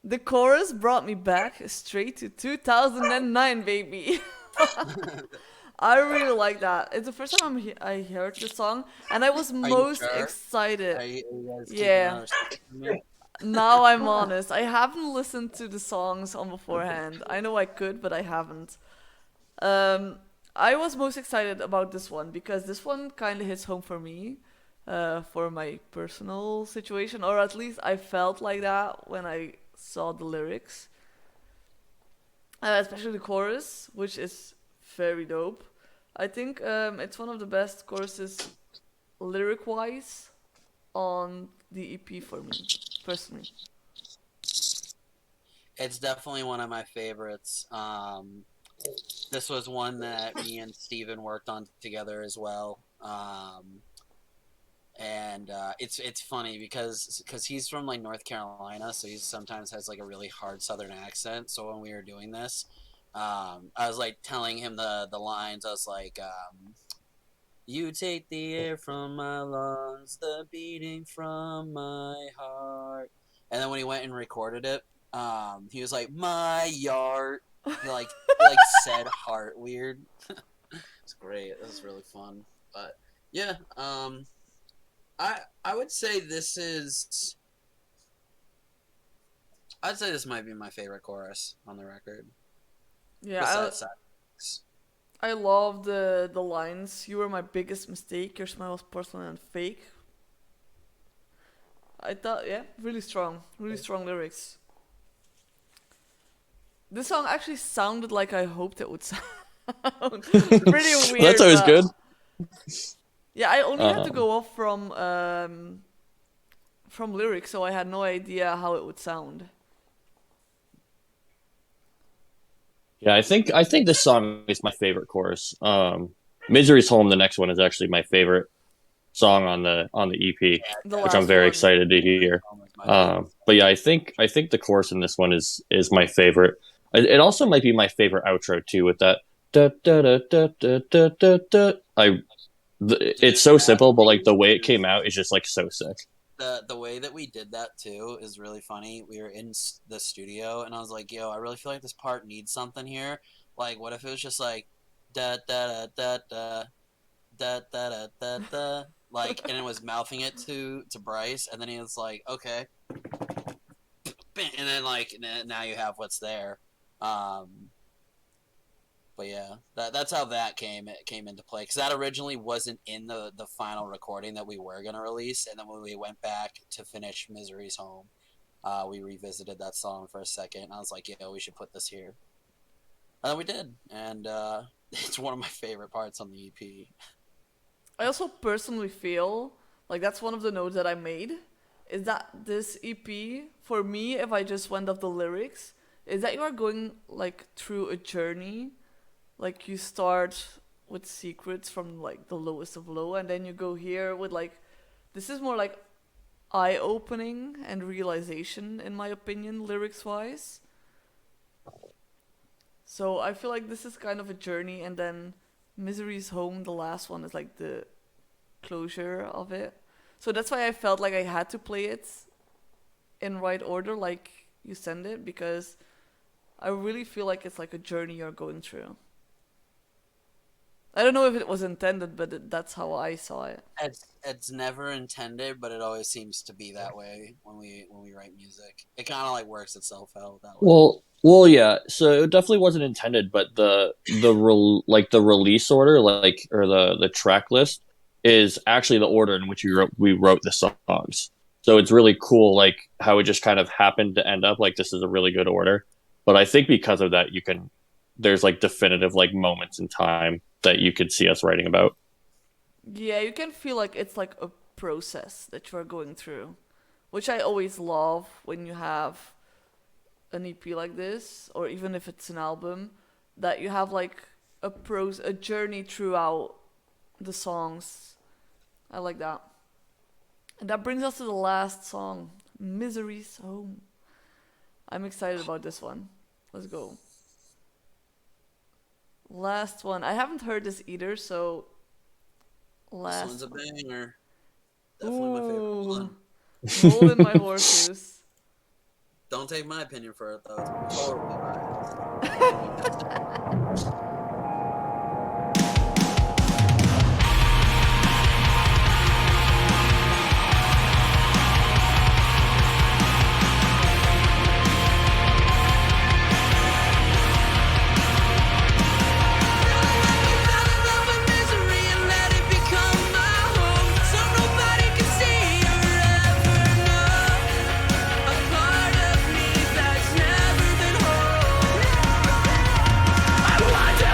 The chorus brought me back straight to 2009, baby. I really like that. It's the first time I heard the song, and I was Are you most sure? excited. Are you guys keeping Yeah, another secret from me? now I'm honest. I haven't listened to the songs on beforehand. I know I could, but I haven't. Um, I was most excited about this one because this one kind of hits home for me, for my personal situation, or at least I felt like that when I saw the lyrics, especially the chorus, which is very dope. I think it's one of the best choruses lyric wise on the EP for me, personally. It's definitely one of my favorites. This was one that me and Steven worked on together as well. and it's funny because he's from like North Carolina, so he sometimes has like a really hard Southern accent. So when we were doing this, I was like telling him the lines. I was like, "You take the air from my lungs, the beating from my heart," and then when he went and recorded it, he was like, "My yard." He like said heart weird. It's great. It was really fun, but yeah. I would say this is. I'd say this might be my favorite chorus on the record. Yeah, Besides Silence. I love the lines. You were my biggest mistake. Your smile was porcelain and fake. I thought, yeah, really strong lyrics. This song actually sounded like I hoped it would sound. Pretty weird. That's always but- good. Yeah, I only had to Um, go off from lyrics, so I had no idea how it would sound. Yeah, I think this song is my favorite chorus. Misery's Home, the next one, is actually my favorite song on the EP, The which last I'm very one. excited to hear. My favorite. But yeah, I think the chorus in this one is my favorite. It also might be my favorite outro too, with that da da da da da da da da. It's so simple, but like the way it came out is just like so sick. The way that we did that too is really funny. We were in the studio, and I was like, "Yo, I really feel like this part needs something here. Like, what if it was just like da da da da da da da da da da, like, and it was mouthing it to Bryce, and then he was like, okay, and then like now you have what's there. But yeah, that's how that came into play, because that originally wasn't in the final recording that we were gonna release, and then when we went back to finish Misery's Home, we revisited that song for a second, and I was like, yeah, we should put this here, and then we did, and it's one of my favorite parts on the EP. I also personally feel like that's one of the notes that I made, is that this EP, for me, if I just went off the lyrics, is that you are going like through a journey. Like you start with secrets from like the lowest of low, and then you go here with like, this is more like eye-opening and realization, in my opinion, lyrics-wise. So I feel like this is kind of a journey, and then Misery's Home, the last one, is like the closure of it. So that's why I felt like I had to play it in right order, like you send it, because I really feel like it's like a journey you're going through. I don't know if it was intended, but that's how I saw it. It's never intended, but it always seems to be that way when we write music. It kind of like works itself out that way. Well, yeah. So it definitely wasn't intended, but the release order, like, or the track list, is actually the order in which we wrote the songs. So it's really cool, like how it just kind of happened to end up like this is a really good order. But I think because of that, there's like definitive like moments in time that you could see us writing about. Yeah, you can feel like it's like a process that you're going through, which I always love when you have an EP like this, or even if it's an album, that you have like a journey throughout the songs. I like that. And that brings us to the last song, Misery's Home. I'm excited about this one. Let's go. Last one. I haven't heard this either, so This last one's a one. banger. Definitely my favorite Ooh. one. Rolling my horses. Don't take my opinion for it though. It's totally biased. I wonder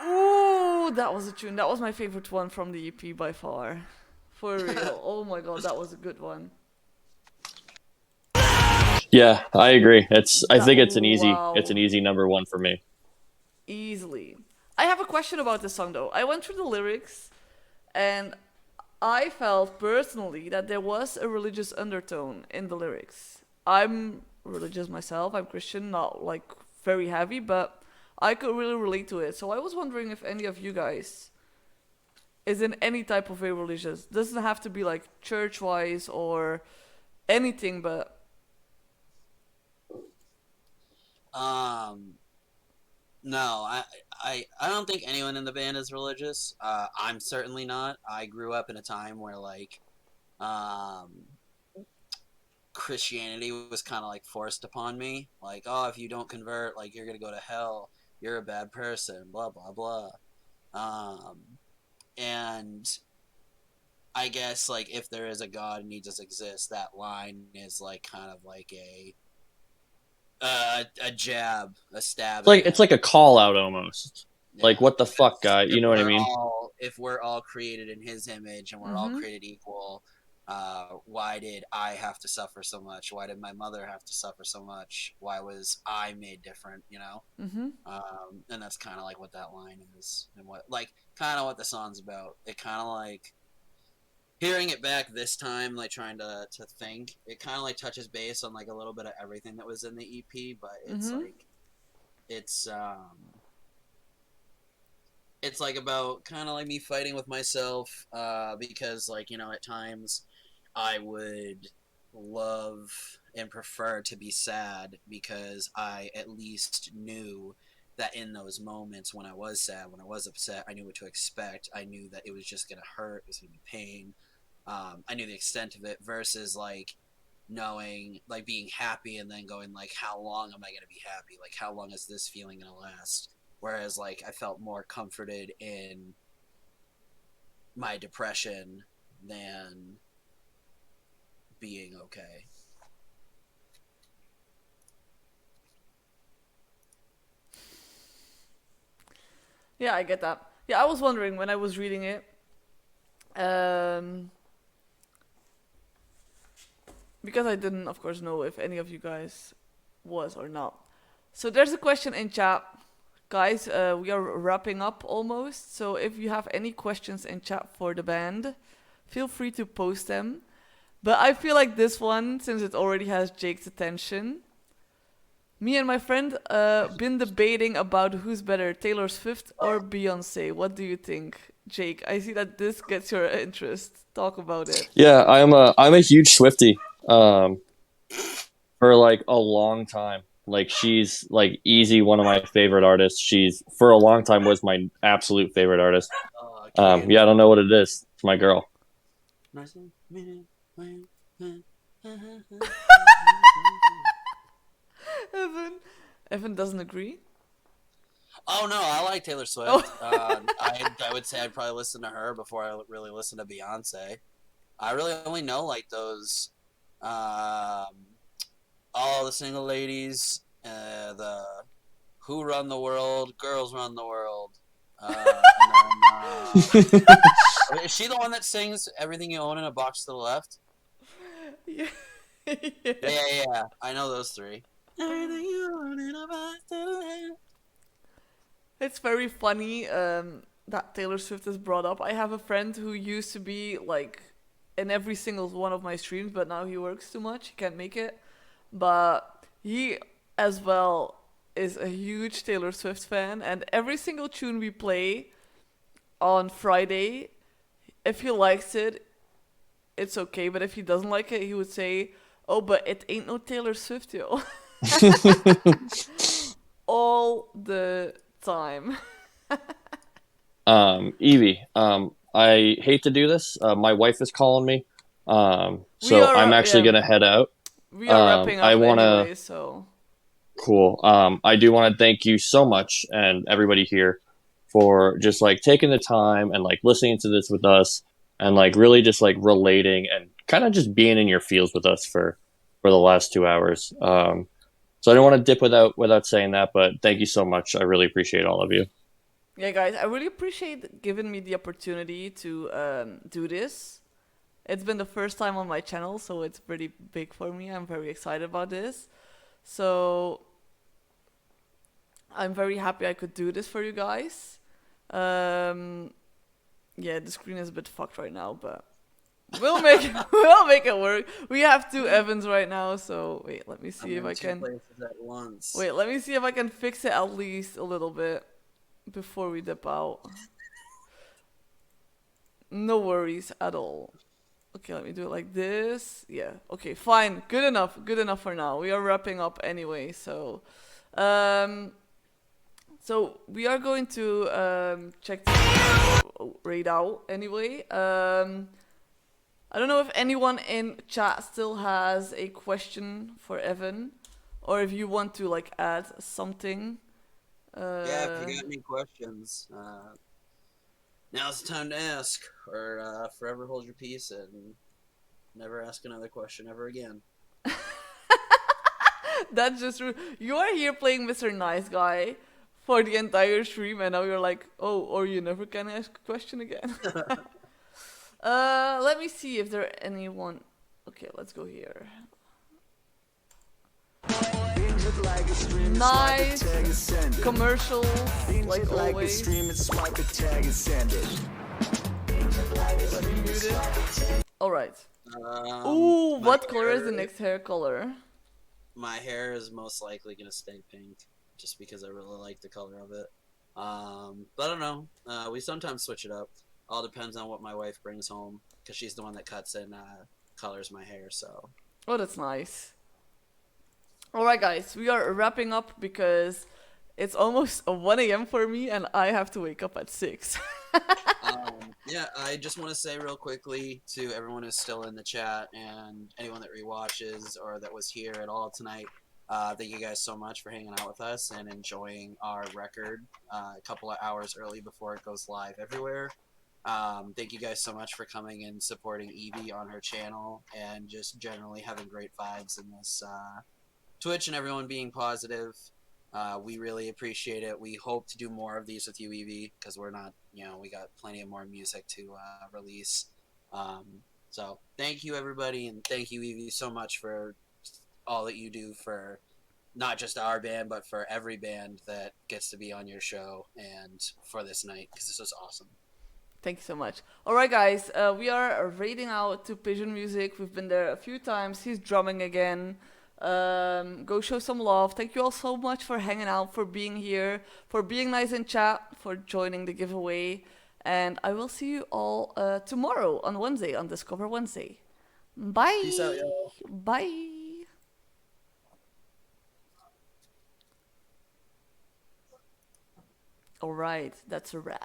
Ooh, that was a tune. That was my favorite one from the EP by far. For real. Oh my god, that was a good one. Yeah, I agree. I think it's an Wow. easy number one for me. Easily. I have a question about this song though. I went through the lyrics and I felt personally that there was a religious undertone in the lyrics. I'm religious myself, I'm Christian, not like very heavy, but I could really relate to it. So I was wondering if any of you guys is in any type of way religious. Doesn't have to be like church wise or anything, but No, I don't think anyone in the band is religious. I'm certainly not. I grew up in a time where like Christianity was kind of like forced upon me. Like, oh, if you don't convert, like you're gonna go to hell. You're a bad person. Blah blah blah. Um, and I guess like if there is a God and he does exist, that line is like kind of like a jab, a stab. It's like a call out almost. Yeah. Like, what the fuck, guy? You know what I mean? If we're all created in His image and we're all created equal, why did I have to suffer so much? Why did my mother have to suffer so much? Why was I made different? You know, and that's kind of like what that line is, and what like kind of what the song's about. It kind of like hearing it back this time, like trying to think, it kind of like touches base on like a little bit of everything that was in the EP, but it's like it's like about kind of like me fighting with myself, because like, you know, at times I would love and prefer to be sad because I at least knew that in those moments when I was sad, when I was upset, I knew what to expect. I knew that it was just gonna hurt, it was gonna be pain. I knew the extent of it versus like knowing, like being happy and then going like, how long am I gonna be happy? Like, how long is this feeling gonna last? Whereas like I felt more comforted in my depression than being okay. yeah, I get that. Yeah, I was wondering when I was reading it. Because I didn't, of course, know if any of you guys was or not. So there's a question in chat. Guys, we are wrapping up almost. So if you have any questions in chat for the band, feel free to post them. But I feel like this one, since it already has Jake's attention, me and my friend been debating about who's better, Taylor Swift or Beyonce. What do you think, Jake? I see that this gets your interest. Talk about it. Yeah, I'm a huge Swiftie. For like a long time. Like she's like easy one of my favorite artists. She's for a long time was my absolute favorite artist. Yeah, I don't know what it is. It's my girl. Evan doesn't agree. Oh no, I like Taylor Swift. Oh. I would say I'd probably listen to her before I really listen to Beyonce. I really only know like those, all the single ladies, the Who Run the World, Girls Run the World. And then, is she the one that sings Everything You Own in a Box to the Left? Yeah. Yeah. I know those three. Everything you own in a box to the left. It's very funny that Taylor Swift is brought up. I have a friend who used to be like in every single one of my streams, but now he works too much. He can't make it. But he as well is a huge Taylor Swift fan, and every single tune we play on Friday, if he likes it, it's okay. But if he doesn't like it, he would say, "Oh, but it ain't no Taylor Swift, yo." All the time. Evie, I hate to do this. My wife is calling me. So We are, I'm actually yeah. gonna head out. we are wrapping I up want to anyway, so Cool. I do want to thank you so much and everybody here for just like taking the time and like listening to this with us and like really just like relating and kind of just being in your fields with us for the last 2 hours. So I don't want to dip without saying that, but thank you so much. I really appreciate all of you. yeah, guys, I really appreciate giving me the opportunity to do this. It's been the first time on my channel, so it's pretty big for me. I'm very excited about this. So I'm very happy I could do this for you guys. Um, yeah, the screen is a bit fucked right now, but we'll make we'll make it work. We have two Evans right now, so wait, let me I'm see if in I two can. places at once. Wait, let me see if I can fix it at least a little bit before we dip out. No worries at all. Okay, let me do it like this. Yeah. Okay, fine. Good enough. Good enough for now. We are wrapping up anyway, so um so we are going to check this right out anyway. I don't know if anyone in chat still has a question for Evan, or if you want to like add something. Yeah, if you got any questions, now's the time to ask, or forever hold your peace and never ask another question ever again. That's just true. You are here playing Mr. Nice Guy for the entire stream, and now you're like, oh, or you never can ask a question again. Let me see if there anyone. Okay, let's go here. Nice commercial, like always. Let me mute it. All right. Ooh, My what color is the hair- next hair color? My hair is most likely gonna stay pink, just because I really like the color of it. But I don't know. We sometimes switch it up. All depends on what my wife brings home, because she's the one that cuts and colors my hair. So Oh, that's nice. Alright, guys, we are wrapping up because it's almost 1 a.m. for me and I have to wake up at 6. yeah, I just want to say real quickly to everyone who's still in the chat and anyone that rewatches or that was here at all tonight. Thank you guys so much for hanging out with us and enjoying our record a couple of hours early before it goes live everywhere. Thank you guys so much for coming and supporting Evie on her channel and just generally having great vibes in this Twitch and everyone being positive. We really appreciate it. We hope to do more of these with you, Evie, because we're not, we got plenty of more music to release. So thank you, everybody, and thank you, Evie, so much for all that you do for not just our band, but for every band that gets to be on your show and for this night, because this was awesome. Thank you so much. Alright, guys, we are raiding out to Pigeon Music. We've been there a few times. He's drumming again. Go show some love. Thank you all so much for hanging out, for being here, for being nice in chat, for joining the giveaway. And I will see you all tomorrow on Wednesday, on Discover Wednesday. Bye. Peace out, y'all. Bye. Alright, that's a wrap.